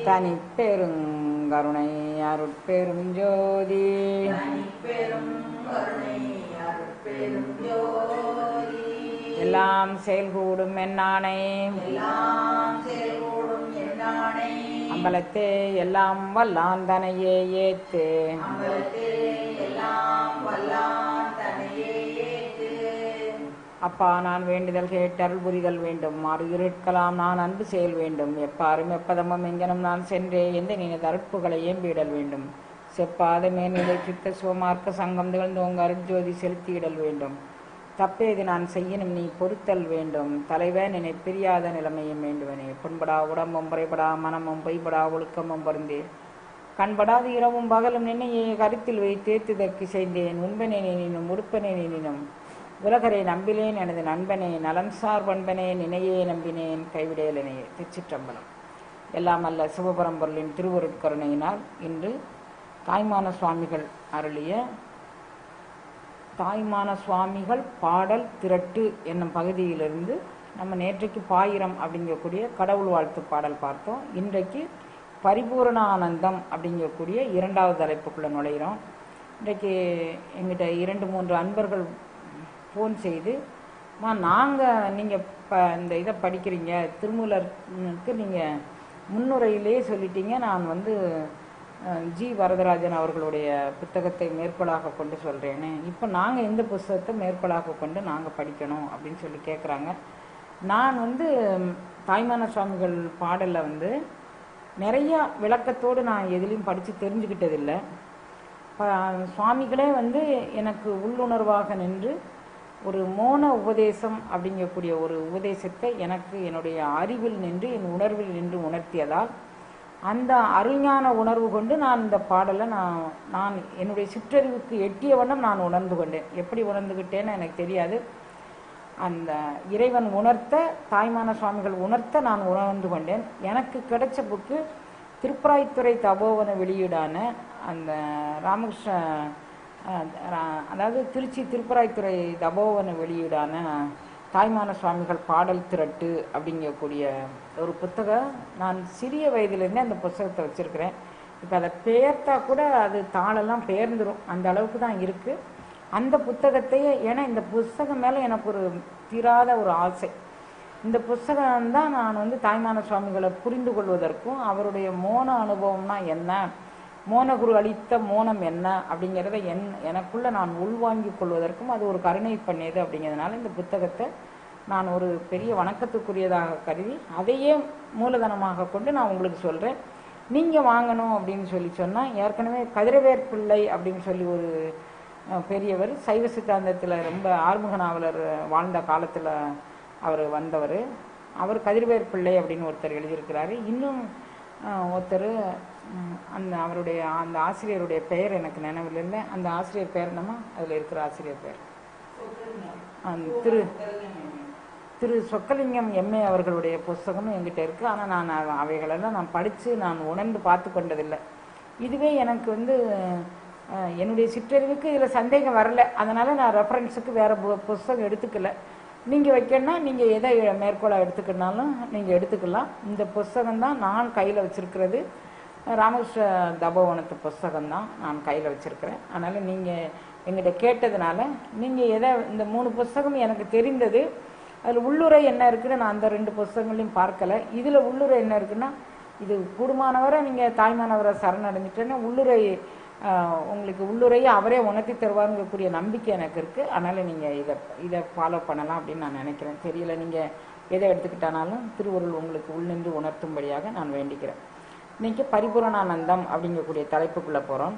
தனிப்பெருங்கருணை அருட்பெரும் ஜோதி எல்லாம் செயல்கூடும் என்னானை அம்பலத்தே எல்லாம் வல்லான் தனையே ஏத்து அப்பா நான் வேண்டுதல் கேட்டருள் புரிதல் வேண்டும் மாறு இருட்கலாம் நான் அன்பு செயல் வேண்டும் எப்பாரும் எப்பதமும் எங்கனும் நான் சென்றே எந்த நினைத அருட்புகளை ஏம்பிடல் வேண்டும் செப்பாத மேல்நிலை சித்த சிவமார்க்க சங்கம் திகழ்ந்தோங்க அருட்ஜோதி செலுத்தியிடல் வேண்டும் தப்பேது நான் செய்யணும் நீ பொறுத்தல் வேண்டும் தலைவன் என்னை பிரியாத நிலைமையும் வேண்டுவனே புண்படா உடம்பும் புறைபடா மனமும் பொய்படா ஒழுக்கமும் பொருந்தே கண்படாது இரவும் பகலும் நின்னையே கருத்தில் வைத்தேத்துதற்கு செய்தேன் உண்பனே நினும் உடுப்பனே நினும் உலகரை நம்பிலேன் எனது நண்பனே நலன்சார் பண்பனே நினையே நம்பினேன் கைவிடேலனையே. திருச்சிற்றம்பலம். எல்லாம் அல்ல சிவபரம்பொருளின் திருவருட்கருணையினால் இன்று தாய்மான சுவாமிகள் அருளிய தாய்மான சுவாமிகள் பாடல் திரட்டு என்னும் பகுதியிலிருந்து நம்ம நேற்றைக்கு பாயிரம் அப்படிங்கக்கூடிய கடவுள் வாழ்த்து பாடல் பார்த்தோம். இன்றைக்கு பரிபூரணானந்தம் அப்படிங்கக்கூடிய இரண்டாவது தலைப்புக்குள்ளே நுழைகிறோம். இன்றைக்கு எங்கிட்ட 2-3 அன்பர்கள் ஃபோன் செய்து நீங்கள் இந்த இதை படிக்கிறீங்க திருமூலருக்கு நீங்கள் முன்னுரையிலே சொல்லிட்டீங்க, நான் ஜி வரதராஜன் அவர்களுடைய புத்தகத்தை மேற்கோளாக கொண்டு சொல்கிறேன்னு, இப்போ நாங்கள் இந்த புத்தகத்தை மேற்கோளாக கொண்டு நாங்கள் படிக்கணும் அப்படின்னு சொல்லி கேட்குறாங்க. நான் தாய்மான சுவாமிகள் பாடலில் நிறையா விளக்கத்தோடு நான் எதுலேயும் படித்து தெரிஞ்சுக்கிட்டதில்லை. சுவாமிகளே எனக்கு உள்ளுணர்வாக நின்று ஒரு மோன உபதேசம் அப்படிங்கக்கூடிய ஒரு உபதேசத்தை எனக்கு என்னுடைய அறிவில் நின்று என் உணர்வில் நின்று உணர்த்தியதால் அந்த அருஞான உணர்வு கொண்டு நான் இந்த பாடலை நான் என்னுடைய சிற்றறிவுக்கு எட்டிய வண்ணம் நான் உணர்ந்து கொண்டேன். எப்படி உணர்ந்துக்கிட்டேன்னு எனக்கு தெரியாது. அந்த இறைவன் உணர்த்த தாய்மான சுவாமிகள் உணர்த்த நான் உணர்ந்து கொண்டேன். எனக்கு கிடைச்ச புக்கு திருப்பராய்த்துறை தபோவன வெளியீடான அந்த ராமகிருஷ்ண அதாவது திருச்சி திருப்பராய்த்துறை தபோவன வெளியீடான தாய்மான சுவாமிகள் பாடல் திரட்டு அப்படிங்கக்கூடிய ஒரு புத்தகம். நான் சிறிய வயதிலேருந்தே அந்த புத்தகத்தை வச்சுருக்கிறேன். இப்போ அதை பெயர்த்தா கூட அது தாளெல்லாம் பெயர்ந்துடும், அந்த அளவுக்கு தான் இருக்குது அந்த புத்தகத்தையே. ஏன்னா இந்த புஸ்தகம் மேலே எனக்கு ஒரு தீராத ஒரு ஆசை. இந்த புஸ்தகம்தான் நான் தாய்மான சுவாமிகளை புரிந்து கொள்வதற்கும் அவருடைய மோன அனுபவம்னா என்ன, மோனகுரு அளித்த மோனம் என்ன அப்படிங்கிறத எனக்குள்ளே நான் உள்வாங்கிக் கொள்வதற்கும் அது ஒரு கருணை பண்ணியது. அப்படிங்கிறதுனால இந்த புத்தகத்தை நான் ஒரு பெரிய வணக்கத்துக்குரியதாக கருதி அதையே மூலதனமாக கொண்டு நான் உங்களுக்கு சொல்கிறேன். நீங்கள் வாங்கணும் அப்படின்னு சொன்னால், ஏற்கனவே கதிரவேர் பிள்ளை அப்படின்னு சொல்லி ஒரு பெரியவர் சைவ சித்தாந்தத்தில் ரொம்ப ஆறுமுக நாவலர் வாழ்ந்த காலத்தில் அவர் வந்தவர். அவர் கதிரவேர் பிள்ளை அப்படின்னு ஒருத்தர் எழுதியிருக்கிறாரு. இன்னும் ஒருத்தர் அவருடைய அந்த ஆசிரியருடைய பெயர் எனக்கு நினைவில் இல்லை. அந்த ஆசிரியர் பெயர் என்னமா அதில் இருக்கிற ஆசிரியர் பெயர் திரு சொக்கலிங்கம் எம்ஏ அவர்களுடைய புஸ்தகமும் என்கிட்ட இருக்குது. ஆனால் நான் அவைகளெல்லாம் நான் படித்து நான் உணர்ந்து பார்த்து கொண்டதில்லை. இதுவே எனக்கு என்னுடைய சிற்றறிவுக்கு இதில் சந்தேகம் வரலை. அதனால் நான் ரெஃபரன்ஸுக்கு வேறு புஸ்தகம் எடுத்துக்கல. நீங்கள் வைக்கணும்னா நீங்கள் எதை மேற்கோளாக எடுத்துக்கினாலும் நீங்கள் எடுத்துக்கலாம். இந்த புஸ்தகம்தான் நான் கையில் வச்சுருக்கிறது. ராமகிருஷ்ண தபோவனத்து புஸ்தகம்தான் நான் கையில் வச்சுருக்கிறேன். அதனால் நீங்கள் எங்கிட்ட கேட்டதுனால நீங்கள் எதை இந்த 3 புஸ்தகம் எனக்கு தெரிந்தது. அதில் உள்ளுரை என்ன இருக்குதுன்னு நான் அந்த 2 புஸ்தகங்களையும் பார்க்கலை. இதில் உள்ளுரை என்ன இருக்குன்னா, இது கூடுமானவரை நீங்கள் தாய்மானவரை சரணடைஞ்சிட்டேன்னா உள்ளுரை உங்களுக்கு உள்ளுரையை அவரே உணர்த்தி தருவாருங்கக்கூடிய நம்பிக்கை எனக்கு இருக்குது. அதனால் நீங்கள் இதை ஃபாலோ பண்ணலாம் அப்படின்னு நான் நினைக்கிறேன். தெரியல, நீங்கள் எதை எடுத்துக்கிட்டானாலும் திருவருள் உங்களுக்கு உள்நின்று உணர்த்தும்படியாக நான் வேண்டிக்கிறேன். இன்றைக்கி பரிபூரணானந்தம் அப்படிங்கக்கூடிய தலைப்புக்குள்ளே போகிறோம்.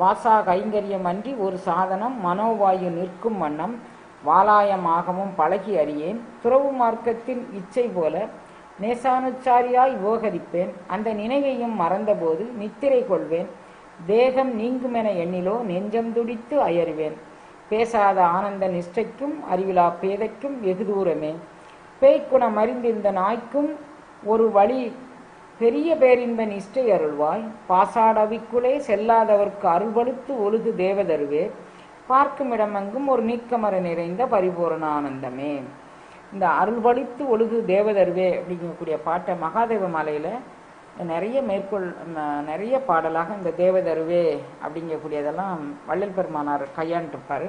வாசா கைங்கரியம் அன்றி ஒரு சாதனம் மனோவாயு நிற்கும் வண்ணம் வாலாயமாகவும் பழகி அறியேன் துறவு மார்க்கத்தின் இச்சை போல நேசானுச்சாரியாய் யோகரிப்பேன் அந்த நினைவையும் மறந்தபோது நித்திரை கொள்வேன் தேகம் நீங்குமென எண்ணிலோ நெஞ்சம் துடித்து அயறுவேன் பேசாத ஆனந்த நிஷ்டைக்கும் அறிவிலா பேதைக்கும் வெகு தூரமே பேய்க்குணம் அறிந்திருந்த நாய்க்கும் ஒரு வழி பெரிய பேரின்ப நிஷ்டை அருள்வாய் பாசாடவிக்குளே செல்லாதவர்க்கு அருள்படுத்து ஒழுகு தேவதருவே பார்க்கும் இடமெங்கும் ஒரு நீக்கமர நிறைந்த பரிபூரண ஆனந்தமே. இந்த அருள்பளித்து ஒழுகு தேவதருவே அப்படிங்கக்கூடிய பாட்டை மகாதேவ மாலையில் நிறைய மேற்கோள் நிறைய பாடலாக இந்த தேவதருவே அப்படிங்கக்கூடியதெல்லாம் வள்ளல் பெருமானார் கையாண்டுருப்பார்.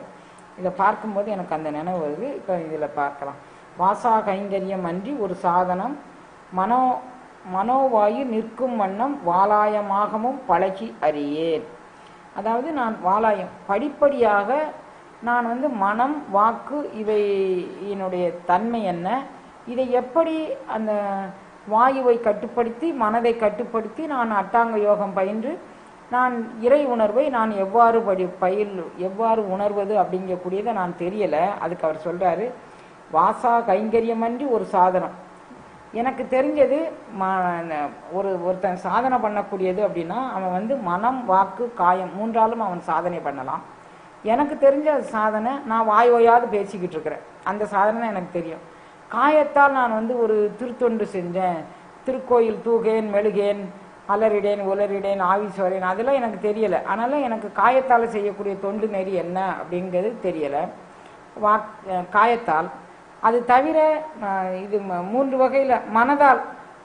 இதை பார்க்கும்போது எனக்கு அந்த நினைவு வருது. இப்போ இதில் பார்க்கலாம். வாசா கைங்கரியம் அன்றி ஒரு சாதனம் மனோவாயு நிற்கும் வண்ணம் வாலாயமாகமும் பழகி அறியேன். அதாவது நான் வாலாயம் படிப்படியாக நான் மனம் வாக்கு இவை என்னுடைய தன்மை என்ன, இதை எப்படி அந்த வாயுவை கட்டுப்படுத்தி மனதை கட்டுப்படுத்தி நான் அட்டாங்க யோகம் பயின்று நான் இறை உணர்வை நான் எவ்வாறு உணர்வது அப்படிங்கக்கூடியதை நான் தெரியலை. அதுக்கு அவர் சொல்கிறாரு, வாசா கைங்கரியமன்றி ஒரு சாதனம். எனக்கு தெரிஞ்சது ஒருத்தன் சாதனை பண்ணக்கூடியது அப்படின்னா அவன் மனம் வாக்கு காயம் மூன்றாலும் அவன் சாதனை பண்ணலாம். எனக்கு தெரிஞ்ச சாதனை நான் வாய்வாயாது பேசிக்கிட்டு இருக்கிறேன், அந்த சாதனை எனக்கு தெரியும். காயத்தால் நான் ஒரு திருத்தொண்டு செஞ்சேன், திருக்கோயில் தூகேன் மெழுகேன் அலறிடேன் உலறிடேன் ஆவிசுவரேன், அதெல்லாம் எனக்கு தெரியலை. அதனால எனக்கு காயத்தால் செய்யக்கூடிய தொண்டு நெறி என்ன அப்படிங்கிறது தெரியலை. காயத்தால் அது தவிர இது 3 வகையில்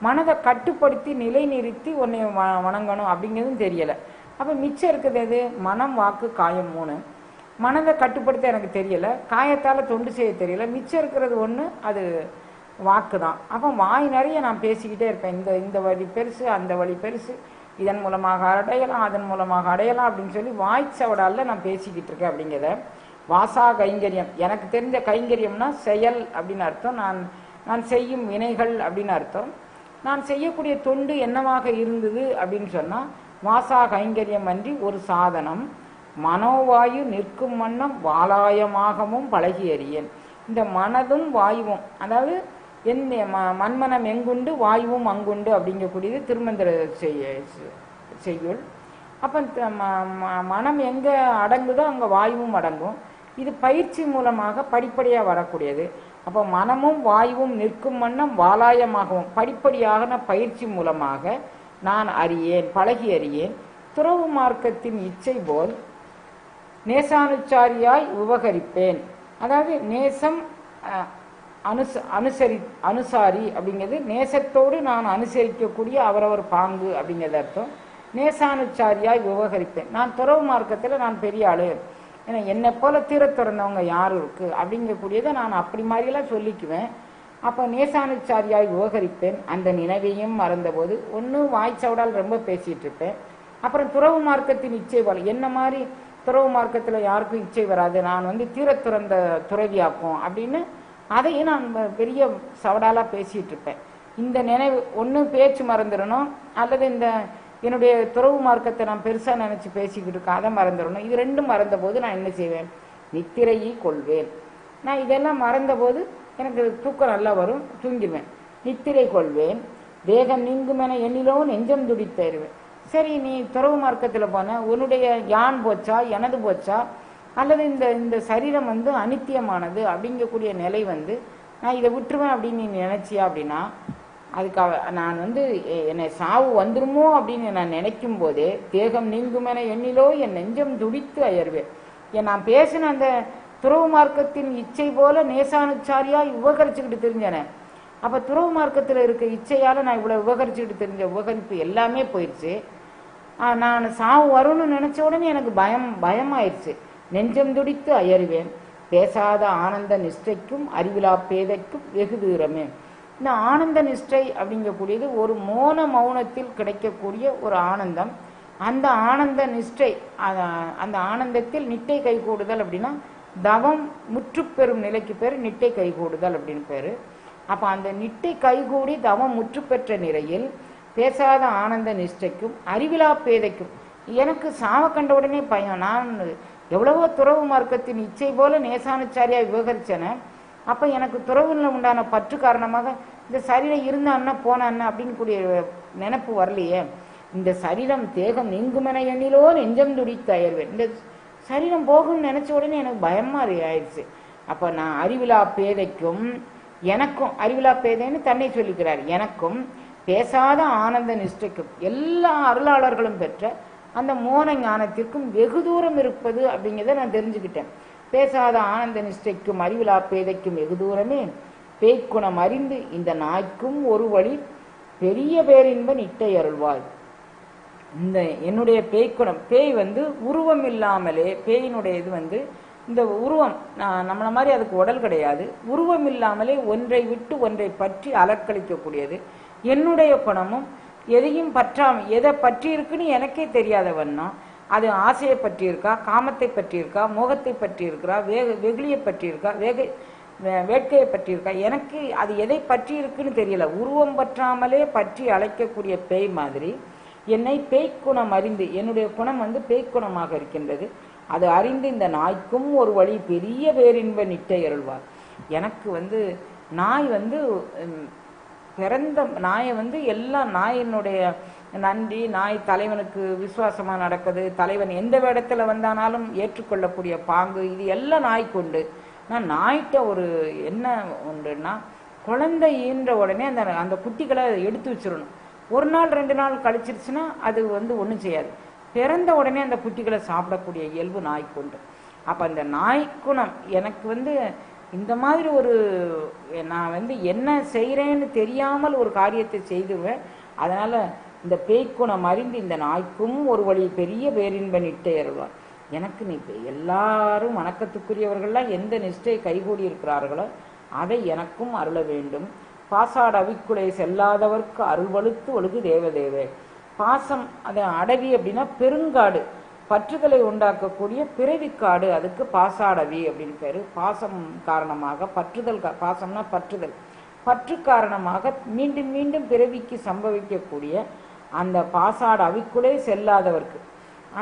மனதை கட்டுப்படுத்தி நிலை நிறுத்தி உன்னை வணங்கணும் அப்படிங்கிறதும் தெரியலை. அப்போ மிச்சம் இருக்குது எது? மனம் வாக்கு காயம் 3. மனதை கட்டுப்படுத்த எனக்கு தெரியலை, காயத்தால் தொண்டு செய்ய தெரியலை, மிச்சம் இருக்கிறது ஒன்று, அது வாக்கு தான். அப்போ வாய் நிறைய நான் பேசிக்கிட்டே இருப்பேன். இந்த வழி பெருசு, அந்த வழி பெருசு, இதன் மூலமாக அடையலாம் அதன் மூலமாக அடையலாம் அப்படின்னு சொல்லி வாய்ச்சவடால நான் பேசிக்கிட்டு இருக்கேன் அப்படிங்கிறத. வாசா கைங்கரியம், எனக்கு தெரிஞ்ச கைங்கரியம்னா செயல் அப்படின்னு அர்த்தம். நான் செய்யும் வினைகள் அப்படின்னு அர்த்தம். நான் செய்யக்கூடிய தொண்டு என்னவாக இருந்தது அப்படின்னு சொன்னால், வாசா கைங்கரியம் அன்றி ஒரு சாதனம் மனோவாயு நிற்கும் வண்ணம் வாலாயமாகவும் பழகி அறியேன். இந்த மனதும் வாயுவும், அதாவது மண்மனம் எங்குண்டு வாயுவும் அங்குண்டு அப்படிங்கக்கூடியது திருமந்திர செய்யுள். அப்போ மனம் எங்கே அடங்குதோ அங்கே வாயுவும் அடங்கும். இது பயிற்சி மூலமாக படிப்படியாக வரக்கூடியது. அப்போ மனமும் வாயுவும் நிற்கும் வண்ணம் வாலாயமாகவும் படிப்படியாக பயிற்சி மூலமாக நான் அறியேன், பழகி அறியேன். துறவு மார்க்கத்தின் இச்சை போல் நேசானுச்சாரியாய் உபகரிப்பேன். அதாவது நேசம் அனுசாரி அப்படிங்கிறது நேசத்தோடு நான் அனுசரிக்கக்கூடிய அவரவர் பாங்கு அப்படிங்கிறது அர்த்தம். நேசானுச்சாரியாய் உபகரிப்பேன். நான் துறவு மார்க்கத்தில் நான் பெரிய ஆளு, ஏன்னா என்னை போல தீர திறந்தவங்க யாரும் இருக்கு அப்படிங்கக்கூடியதை நான் அப்படி மாதிரிலாம் சொல்லிக்குவேன். அப்போ நேசானுச்சாரியாய் உபகரிப்பேன். அந்த நினைவையும் மறந்தபோது ஒன்று வாய்ச்சவடால் ரொம்ப பேசிகிட்டு இருப்பேன். அப்புறம் துறவு மார்க்கத்தின் இச்சை போல என்ன மாதிரி துறவு மார்க்கத்தில் யாருக்கும் இச்சை வராது, நான் தீர துறந்த துறவியாக்கும் அப்படின்னு அதையும் நான் பெரிய சவடாலாக பேசிகிட்டு இருப்பேன். இந்த நினைவு ஒன்று பேச்சு மறந்துடணும், அல்லது என்னுடைய துறவு மார்க்கத்தை நான் பெருசாக நினச்சி பேசிக்கிட்டு இருக்கேன், அதை மறந்துடணும். இது ரெண்டும் மறந்தபோது நான் என்ன செய்வேன்? நித்திரையை கொள்வேன். நான் இதெல்லாம் மறந்தபோது எனக்கு தூக்கம் நல்லா வரும், தூங்கிடுவேன். நித்திரை கொள்வேன். தேகம் நீங்குமென எண்ணிலோ நெஞ்சம் துடித்தருவேன். சரி, நீ துறவு மார்க்கத்தில் போன உன்னுடைய யான் போச்சா எனது போச்சா, அல்லது இந்த சரீரம் அனித்தியமானது அப்படிங்கக்கூடிய நிலை நான் இதை விட்டுருவேன் அப்படின்னு நீ நினைச்சியா அப்படின்னா, அதுக்காக நான் என்னை சாவு வந்துருமோ அப்படின்னு நான் நினைக்கும் போதே தேகம் நீங்குமென எண்ணிலோ என் நெஞ்சம் துடித்து அயர்வேன். நான் பேசின அந்த துறவு மார்க்கத்தின் இச்சை போல நேசானுச்சாரியாய் உபகரிச்சுக்கிட்டு தெரிஞ்சேனே. அப்போ துறவு மார்க்கத்தில் இருக்க இச்சையால் நான் இவ்வளோ உபகரிச்சுக்கிட்டு தெரிஞ்ச உபகரிப்பு எல்லாமே போயிடுச்சு. நான் சாவு வரும்னு நினச்ச உடனே எனக்கு பயமாயிடுச்சு. நெஞ்சம் துடித்து அயர்வேன். பேசாத ஆனந்த நிஷ்டைக்கும் அறிவிலா பேதைக்கும் வெகு தூரமே. இந்த ஆனந்த நிஷ்டை அப்படிங்கக்கூடியது ஒரு மௌனத்தில் கிடைக்கக்கூடிய ஒரு ஆனந்தம். அந்த ஆனந்த நிஷ்டை, அந்த ஆனந்தத்தில் நிட்டை கைகூடுதல் அப்படின்னா தவம் முற்று பெறும் நிலைக்கு பேர் நிட்டை கைகூடுதல் அப்படின்னு பேர். அப்போ அந்த நிட்டை கைகூடி தவம் முற்று பெற்ற நிலையில் பேசாத ஆனந்த நிஷ்டைக்கும் அறிவிலா பேதைக்கும், எனக்கு சாவ கண்ட உடனே பயம். நான் எவ்வளவோ துறவு மார்க்கத்தின் இச்சை போல நேசானுச்சாரியா விவகரிச்சேன. அப்போ எனக்கு துறவுல உண்டான பற்று காரணமாக இந்த சரீரம் இருந்தான்னா போனான்னா அப்படின்னு கூடிய நினைப்பு வரலையே. இந்த சரீரம் தேகம் நீங்குமென எண்ணிலோ நெஞ்சம் துடித்து அயர்வேன். இந்த சரீரம் போகும்னு நினைச்ச உடனே எனக்கு பயமா ஆயிடுச்சு. அப்போ நான் அறிவிலா பேதைக்கும் எனக்கும், அறிவிலா பேதைன்னு தன்னை சொல்லிக்கிறார், எனக்கும் பேசாத ஆனந்த நிஷ்டைக்கும் எல்லா அருளாளர்களும் பெற்ற அந்த மோன ஞானத்திற்கும் வெகு தூரம் இருப்பது அப்படிங்கிறத நான் தெரிஞ்சுக்கிட்டேன். பேசாத ஆனந்த நிஷ்டைக்கும் அறிவிலா பேதைக்கும் வெகு தூரமே பேய்க்குணம் அறிந்து இந்த நாய்க்கும் ஒரு வழி பெரிய பேரின்ப நிட்டை அருள்வாய். இந்த என்னுடைய பேய்க்குணம், பேய் வந்து உருவம் இல்லாமலே, பேயினுடைய இது வந்து இந்த உருவம் நம்மளை மாதிரி அதுக்கு உடல் கிடையாது, உருவம் இல்லாமலே ஒன்றை விட்டு ஒன்றை பற்றி அலக்களிக்கக்கூடியது. என்னுடைய குணமும் எதையும் பற்றாம, எதை பற்றி இருக்குன்னு எனக்கே தெரியாத வண்ணம், அது ஆசையை பற்றி இருக்கா, காமத்தை பற்றி இருக்கா, மோகத்தை பற்றி இருக்கிறா, வெகுளியை பற்றி இருக்கா, வேட்கையை பற்றி இருக்கா, எனக்கு அது எதை பற்றி இருக்குன்னு தெரியல. உருவம் பற்றாமலே பற்றி அழைக்கக்கூடிய பேய் மாதிரி என்னை பேய்க்குணம் அறிந்து, என்னுடைய குணம் வந்து பேய்க்குணமாக இருக்கின்றது, அது அறிந்து இந்த நாய்க்கும் ஒரு வழி பெரிய பேரின்ப நிட்டை அருள்வார். எனக்கு வந்து நாய் வந்து பிறந்த நாயை வந்து எல்லாம் நாயினுடைய நன்றி, நாய் தலைவனுக்கு விசுவாசமா நடக்குது, தலைவன் எந்த இடத்துல வந்தானாலும் ஏற்றுக்கொள்ளக்கூடிய பாங்கு, இது எல்லாம் நாய்க்கு உண்டு. நான் நாய்கிட்ட ஒரு என்ன உண்டுன்னா, குழந்தை ஈன்ற உடனே அந்த அந்த குட்டிகளை எடுத்து வச்சிடணும். ஒரு நாள் 2 நாள் கழிச்சிருச்சுன்னா அது வந்து ஒன்றும் செய்யாது. பிறந்த உடனே அந்த குட்டிகளை சாப்பிடக்கூடிய இயல்பு நாய்க்கு உண்டு. அப்போ அந்த நாய்க்குணம் எனக்கு வந்து இந்த மாதிரி ஒரு, நான் வந்து என்ன செய்கிறேன்னு தெரியாமல் ஒரு காரியத்தை செய்துருவேன். அதனால் இந்த பேய்க்குணம் அறிந்து இந்த நாய்க்கும் ஒரு வழி பெரிய பேரின்ப நிட்டை அருள்வார். எனக்கு நீ எல்லாரும் வணக்கத்துக்குரியவர்கள்லாம் எந்த நிஷ்டை கைகூடி இருக்கிறார்களோ அதை எனக்கும் அருள வேண்டும். பாசாட அவிக்குலை செல்லாதவர்க்கு அருள்வழுத்து ஒழுகு தேவதேவே. பாசம், அதை அடவி அப்படின்னா பெருங்காடு, பற்றுதலை உண்டாக்கக்கூடிய பிறவிக்காடு, அதுக்கு பாசாடவி அப்படின்னு பேரு. பாசம் காரணமாக பற்றுதல், பாசம்னா பற்றுதல், பற்று காரணமாக மீண்டும் மீண்டும் பிறவிக்கு சம்பவிக்கக்கூடிய அந்த பாசாட அவிக்குள்ளே செல்லாதவர்க்கு,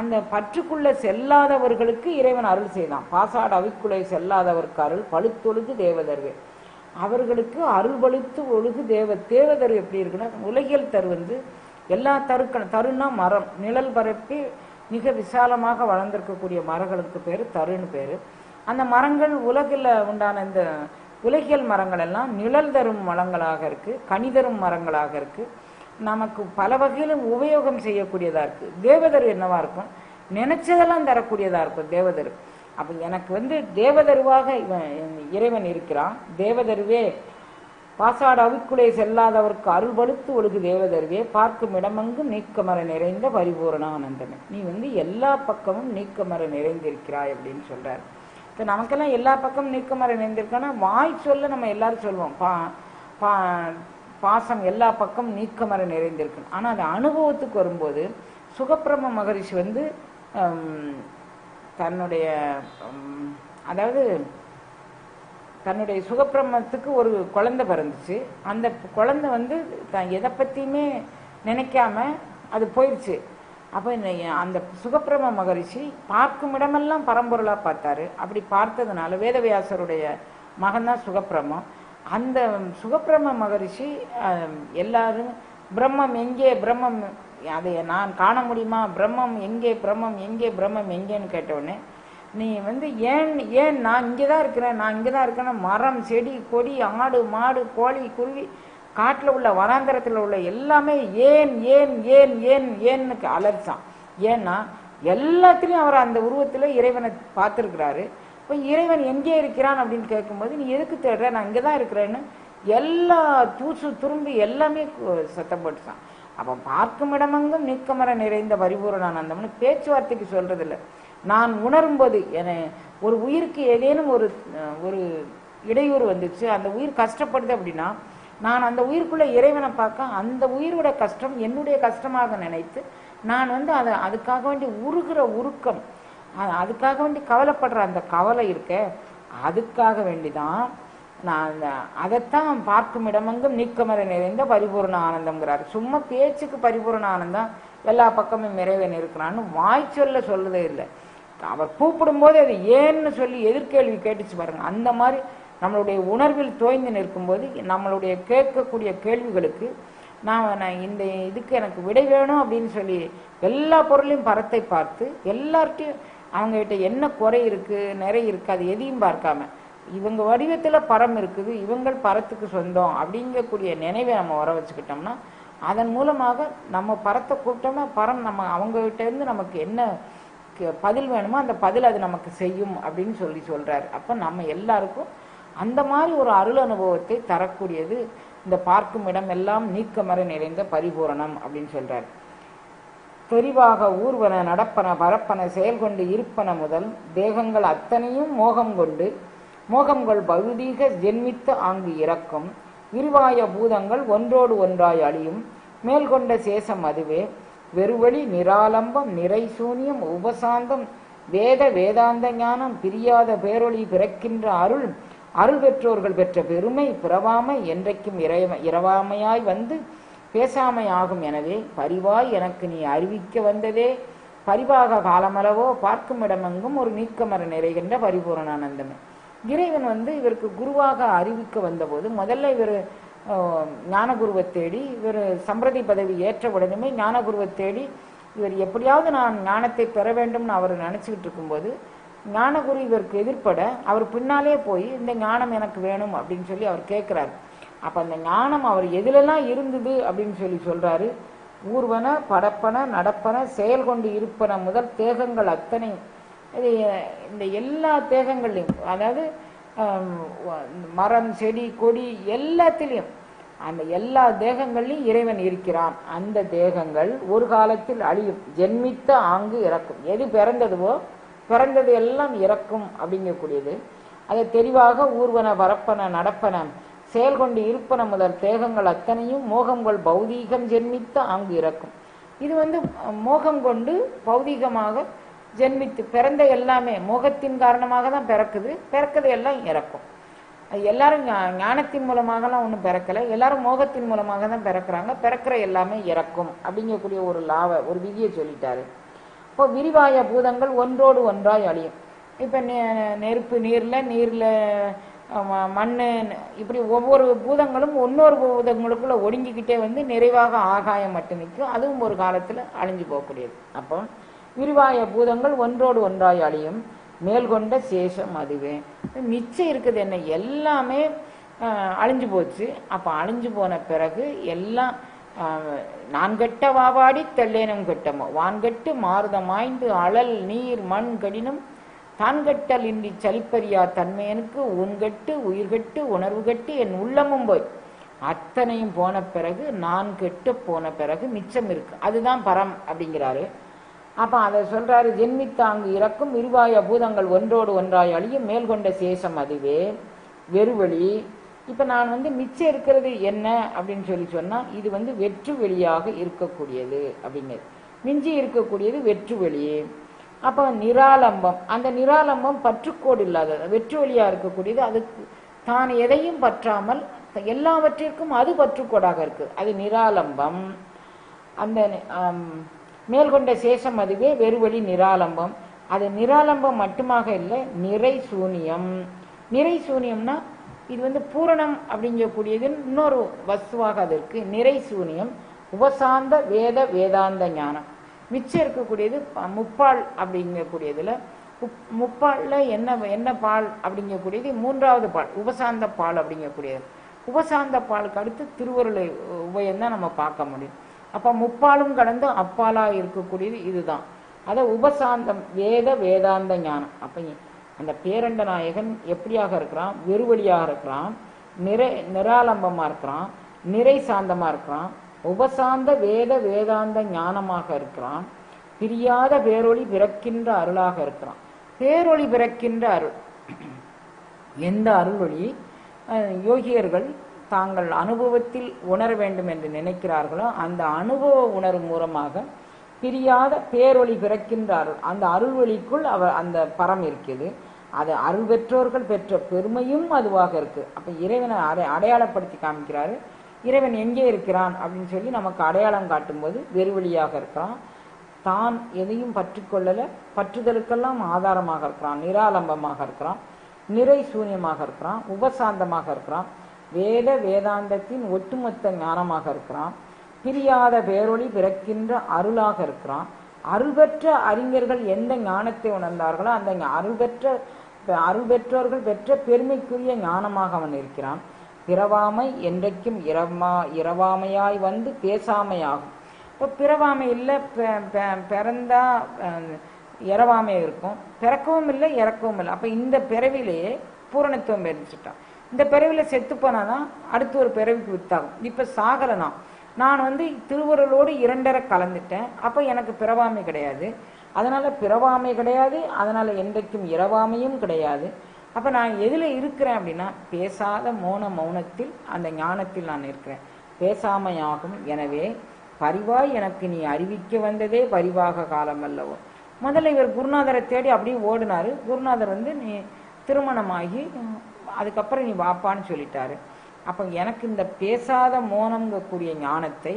அந்த பற்றுக்குள்ள செல்லாதவர்களுக்கு இறைவன் அருள் செய்தான். பாசாட அவிக்குள்ளே செல்லாதவர்க்கு அருள் பழுத்தொழுகு தேவதர்வே. அவர்களுக்கு அருள் பழுத்து ஒழுகு தேவதர் எப்படி இருக்குன்னா, உலகியல் தரு வந்து எல்லா தருன்னா மரம், நிழல் பரப்பி மிக விசாலமாக வளர்ந்திருக்கக்கூடிய மரங்களுக்கு பேர் தருன்னு பேர். அந்த மரங்கள் உலகில் உண்டான இந்த உலகியல் மரங்கள் எல்லாம் நிழல் தரும் மரங்களாக இருக்கு, கனி தரும் மரங்களாக இருக்கு, நமக்கு பல வகையிலும் உபயோகம் செய்யக்கூடியதா இருக்கு. தேவதர் என்னவா இருக்கும், நினைச்சதெல்லாம் தரக்கூடியதா இருக்கும் தேவதர். அப்ப எனக்கு வந்து தேவதருவாக இறைவன் இருக்கிறான். தேவதருவே பாசாட அவிக்குலை செல்லாதவர்க்கு அருள் பழுத்து ஒழுகு தேவதருவே. பார்க்கும் இடமெங்கும் நீக்கமர நிறைந்த பரிபூரண ஆனந்தமே. நீ வந்து எல்லா பக்கமும் நீக்கமர நிறைந்திருக்கிறாய் அப்படின்னு சொல்றாரு. இப்போ நமக்கெல்லாம் எல்லா பக்கமும் நீக்கமர நிறைந்திருக்கானா, வாய் சொல்ல நம்ம எல்லாரும் சொல்லுவோம் பாசம் எல்லா பக்கம் நீக்கமர நிறைந்திருக்கு. ஆனால் அது அனுபவத்துக்கு வரும்போது சுகப்பிரம மகரிஷி வந்து தன்னுடைய அதாவது தன்னுடைய சுகப்பிரமத்துக்கு ஒரு குழந்தை பிறந்துச்சு. அந்த குழந்தை வந்து எதை பற்றியுமே நினைக்காம அது போயிடுச்சு. அப்போ அந்த சுகப்பிரம மகரிஷி பார்க்கும் இடமெல்லாம் பரம்பொருளாக பார்த்தாரு. அப்படி பார்த்ததுனால வேதவியாசருடைய மகன்தான் சுகப்பிரமம். அந்த சுகப்பிரம மகரிஷி எல்லாரும் பிரம்மம் எங்கே, பிரம்மம் அதை நான் காண முடியுமா, பிரம்மம் எங்கே, பிரம்மம் எங்கே, பிரம்மம் எங்கேன்னு கேட்டவுடனே, நீ வந்து ஏன் நான் இங்கே தான் இருக்கிறேன், நான் இங்கே தான் இருக்கேன்னா, மரம் செடி கொடி ஆடு மாடு கோழி குருவி காட்டில் உள்ள வனாந்தரத்தில் உள்ள எல்லாமே ஏன் ஏன் ஏன் ஏன் ஏன்னு அலர்ச்சான். ஏன்னா எல்லாத்துலேயும் அவர் அந்த உருவத்தில் இறைவனை பார்த்துருக்கிறாரு. இப்போ இறைவன் எங்கே இருக்கிறான் அப்படின்னு கேட்கும்போது, நீ எதுக்கு தேடுற, நான் இங்கே தான் இருக்கிறேன்னு எல்லா தூசு துரும்பி எல்லாமே சத்தம் போட்டுச்சான். அப்போ பார்க்கும் இடமெங்கும் நீக்கமர நிறைந்த பரிபூரணானந்தம்னு பேச்சுவார்த்தைக்கு சொல்றதில்லை. நான் உணரும்போது ஒரு உயிருக்கு ஏதேனும் ஒரு இடையூறு வந்துச்சு, அந்த உயிர் கஷ்டப்படுது அப்படின்னா, நான் அந்த உயிருக்குள்ள இறைவனை பார்க்க அந்த உயிரோட கஷ்டம் என்னுடைய கஷ்டமாக நினைத்து நான் வந்து அதுக்காக வேண்டி உருகிற உருக்கம், அதுக்காக வேண்டி கவலைப்படுற அந்த கவலை இருக்க, அதுக்காக வேண்டிதான் நான் அதைத்தான் பார்க்கும் இடமெங்கும் நீக்கமர நிறைந்த பரிபூர்ண ஆனந்தம்ங்கிறாரு. சும்மா பேச்சுக்கு பரிபூர்ண ஆனந்தம் எல்லா பக்கமும் இறைவன் இருக்கிறான்னு வாய் சொல்றதே இல்லை. அவர் கூப்பிடும் போது அது ஏன்னு சொல்லி எதிர்கேள்வி கேட்டுச்சு பாருங்க. அந்த மாதிரி நம்மளுடைய உணர்வில் தோய்ந்து நிற்கும்போது நம்மளுடைய கேட்கக்கூடிய கேள்விகளுக்கு நான் இந்த இதுக்கு எனக்கு விடை வேணும் அப்படின்னு சொல்லி எல்லா பொருளையும் பரத்தை பார்த்து எல்லார்ட்டையும் அவங்ககிட்ட என்ன குறை இருக்கு நிறை இருக்கு அது எதையும் பார்க்காம இவங்க வடிவத்தில் பரம் இருக்குது, இவங்கள் பரத்துக்கு சொந்தம் அப்படிங்கக்கூடிய நினைவை நம்ம வர வச்சுக்கிட்டோம்னா, அதன் மூலமாக நம்ம பரத்தை கூப்பிட்டோம்னா பரம் நம்ம அவங்ககிட்ட இருந்து நமக்கு என்ன பதில் வேணுமோ அந்த பதில் அது நமக்கு செய்யும் அப்படின்னு சொல்றாரு. அப்போ நம்ம எல்லாருக்கும் அந்த மாதிரி ஒரு அருள் அனுபவத்தை தரக்கூடியது இந்த பார்க்கும் இடம் எல்லாம் நீக்கமர நிறைந்த பரிபூரணம் அப்படின்னு சொல்றார். தெரிவாக ஊர்வன நடப்பன பரப்பன செயல் கொண்டு இருப்பன முதல் தேகங்கள் அத்தனையும் மோகம் கொள் பௌதீக ஜென்மித்த ஆங்கு இறக்கும் விரிவாய பூதங்கள் ஒன்றோடு ஒன்றாய் அழியும் மேல் கொண்ட சேஷம் அதுவே வெறுவழி நிராலம்பம் நிறை சூனியம் உபசாந்தம் வேத வேதாந்த ஞானம் பிரியாத பேரொளி பிறக்கின்ற அருள் பெற்றோர்கள் பெற்ற பெருமை பிறவாமை என்றைக்கும் இரவாமையாய் வந்து பேசாமையாகும். எனவே பரிவாய் எனக்கு நீ அறிவிக்க வந்ததே பரிவாக காலமளவோ பார்க்கும் இடமெங்கும் ஒரு நீக்கமர நிறைகின்ற பரிபூரணானந்தமே. இறைவன் இவருக்கு குருவாக அறிவிக்க வந்தபோது முதல்ல இவர் ஞானகுருவை தேடி, இவர் சம்பிரதி பதவி ஏற்ற உடனே ஞானகுருவை தேடி இவர் எப்படியாவது நான் ஞானத்தை பெற வேண்டும்னு அவர் நினச்சிக்கிட்டு இருக்கும்போது ஞானகுரு இவருக்கு எதிர்ப்பட அவர் பின்னாலே போய் இந்த ஞானம் எனக்கு வேணும் அப்படின்னு சொல்லி அவர் கேட்குறாரு. அப்போ அந்த ஞானம் அவர் எதிலெல்லாம் இருந்தது அப்படின்னு சொல்றாரு. ஊர்வன படப்பன நடப்பன செயல் கொண்டு இருப்பன முதல் தேகங்கள் அத்தனை, இந்த எல்லா தேகங்கள்லையும், அதாவது மரம் செடி கொடி எல்லாத்திலையும் அந்த எல்லா தேகங்கள்லையும் இறைவன் இருக்கிறான். அந்த தேகங்கள் ஒரு காலத்தில் அழியும், ஜென்மித்த ஆங்கு இறக்கும். எது பிறந்தது எல்லாம் இறக்கும் அப்படிங்கக்கூடியது. அதை தெளிவாக ஊர்வன பரப்பன நடப்பன செயல் கொண்டு இருப்பன முதல் தேகங்கள் அத்தனையும் மோகங்கள் பௌதீகம் ஜென்மித்த ஆங்கு இறக்கும். இது மோகம் கொண்டு பௌதீகமாக ஜென்மித்து பிறந்த எல்லாமே மோகத்தின் காரணமாக தான் பிறக்குது எல்லாம் இறக்கும். எல்லாரும் ஞானத்தின் மூலமாகலாம் ஒன்றும் பிறக்கலை, எல்லாரும் மோகத்தின் மூலமாக தான் பிறக்கிறாங்க. பிறக்கிற எல்லாமே இறக்கும் அப்படிங்கக்கூடிய ஒரு விதியை சொல்லிட்டாரு. இப்போ விரிவாய பூதங்கள் ஒன்றோடு ஒன்றாய் அழியும். இப்போ நெருப்பு நீரில் மண், இப்படி ஒவ்வொரு பூதங்களும் இன்னொரு பூதங்களுக்குள்ள ஒடுங்கிக்கிட்டே நிறைவாக ஆகாயம் மட்டும் நிற்கும். அதுவும் ஒரு காலத்தில் அழிஞ்சு போகக்கூடியது. அப்போ விரிவாய பூதங்கள் ஒன்றோடு ஒன்றாய் அழியும் மேல் கொண்ட சேஷம் அதுவே. மிச்சம் இருக்குது என்ன, எல்லாமே அழிஞ்சு போச்சு. அப்போ அழிஞ்சு போன பிறகு எல்லாம் நான் கெட்ட வாவாடி தெல்லேனும் கெட்டமோ வான்கட்டு மாறுதமாய்ந்து அழல் நீர் மண் கடினம் தான்கட்டல் இன்றி சலிப்பறியா தன்மையனுக்கு உன்கட்டு உயிர்கட்டு உணர்வு கட்டு என் உள்ளமும் போய் அத்தனையும் போன பிறகு நான் கெட்டு போன பிறகு மிச்சம் இருக்கு, அதுதான் பரம் அப்படிங்கிறாரு. அப்போ அதை சொல்றாரு. ஜென்மித்தாங்கு இறக்கும் விரிவாய பூதங்கள் ஒன்றோடு ஒன்றாய் அழியும் மேல் கொண்ட சேஷம் அதுவே வெறுவழி. இப்போ நான் மிச்சம் இருக்கிறது என்ன அப்படின்னு சொன்னால் இது வெற்று வெளியாக இருக்கக்கூடியது அப்படிங்கிறது. மிஞ்சி இருக்கக்கூடியது வெற்று வெளி. அப்போ நிராலம்பம், அந்த நிராலம்பம் பற்றுக்கோடு இல்லாதது வெற்று வெளியாக இருக்கக்கூடியது. அதுக்கு தான் எதையும் பற்றாமல் எல்லாவற்றிற்கும் அது பற்றுக்கோடாக இருக்கு, அது நிராலம்பம். அந்த மேல்கொண்ட சேஷம் அதுவே வெறுவழி நிராலம்பம். அது நிராலம்பம் மட்டுமாக இல்லை, நிறை சூனியம். நிறை சூனியம்னா இது பூரணம் அப்படிங்கக்கூடியது இன்னொரு வஸ்துவாக அது இருக்கு. நிறை சூனியம் உபசாந்த வேதாந்த ஞானம். மிச்சம் இருக்கக்கூடியது முப்பால் அப்படிங்கக்கூடியதுல முப்பால்ல என்ன பால் அப்படிங்கக்கூடியது மூன்றாவது பால் உபசாந்த பால் அப்படிங்கக்கூடியது. உபசாந்த பாலுக்கு அடுத்து திருவருளை உபயம்தான் நம்ம பார்க்க முடியும். அப்போ முப்பாலும் கடந்து அப்பாலா இருக்கக்கூடியது இதுதான். அதை உபசாந்தம் வேதாந்த ஞானம். அப்போ அந்த பேரண்ட நாயகன் எப்படியாக இருக்கிறான், வெறுவழியாக இருக்கிறான், நிராலம்பமா இருக்கிறான், நிறை சாந்தமா இருக்கிறான், உபசாந்த வேதாந்த ஞானமாக இருக்கிறான், பிரியாத பேரொளி பிறக்கின்ற அருளாக இருக்கிறான். பேரொளி பிறக்கின்ற அருள், எந்த அருளொளி யோகியர்கள் தாங்கள் அனுபவத்தில் உணர வேண்டும் என்று நினைக்கிறார்களோ அந்த அனுபவ உணர்வு மூலமாக பிரியாத பேரொளி பிறக்கின்ற அருள், அந்த அருள்வொளிக்குள் அந்த பரம் இருக்குது. அது அருள் பெற்றோர்கள் பெற்ற பெருமையும் அதுவாக இருக்கு. அப்போ இறைவனை அடையாளப்படுத்தி காமிக்கிறாரு. இறைவன் எங்கே இருக்கிறான் அப்படின்னு சொல்லி நமக்கு அடையாளம் காட்டும்போது வெறுவழியாக இருக்கிறான், தான் எதையும் பற்றி கொள்ளலை, பற்றுதலுக்கெல்லாம் ஆதாரமாக இருக்கிறான், நிராலம்பமாக இருக்கிறான், நிறை சூன்யமாக இருக்கிறான், உபசாந்தமாக இருக்கிறான், வேதாந்தத்தின் ஒட்டுமொத்த ஞானமாக இருக்கிறான், பிரியாத பேரொளி பிறக்கின்ற அருளாக இருக்கிறான். அருள் பெற்ற அறிஞர்கள் எந்த ஞானத்தை உணர்ந்தார்களோ அந்த அருள் பெற்றோர்கள் பெற்ற பெருமைக்குரிய ஞானமாக அவன் இருக்கிறான். பிறவாமை என்றைக்கும் இரவாமையாய் வந்து பேசாமையாகும். இப்போ பிறவாமை இல்லை, பிறந்தா இறவாமை இருக்கும், பிறக்கவும் இல்லை இறக்கவும் இல்லை. அப்போ இந்த பிறவிலேயே பூரணத்துவம் பெருந்துட்டான். இந்த பிறவியில் செத்து போனாதான் அடுத்து ஒரு பிறவிக்கு வித்தாகும். இப்போ சாகலை நான் வந்து திருவருளோடு இரண்டரை கலந்துட்டேன். அப்போ எனக்கு பிறவாமை கிடையாது, அதனால பிறவாமை கிடையாது, அதனால என்றைக்கும் இரவாமையும் கிடையாது. அப்போ நான் எதில் இருக்கிறேன் அப்படின்னா பேசாத மௌனத்தில் அந்த ஞானத்தில் நான் இருக்கிறேன். பேசாமையாகும். எனவே பரிவாய் எனக்கு நீ அறிவிக்க வந்ததே பரிவாக காலம் அல்லவோ. முதல்ல இவர் குருநாதரை தேடி அப்படியே ஓடினாரு. குருநாதர் வந்து நீ திருமணமாகி அதுக்கப்புறம் நீ வாப்பான்னு சொல்லிட்டாரு. அப்போ எனக்கு இந்த பேசாத மௌனம்ங்கக்கூடிய ஞானத்தை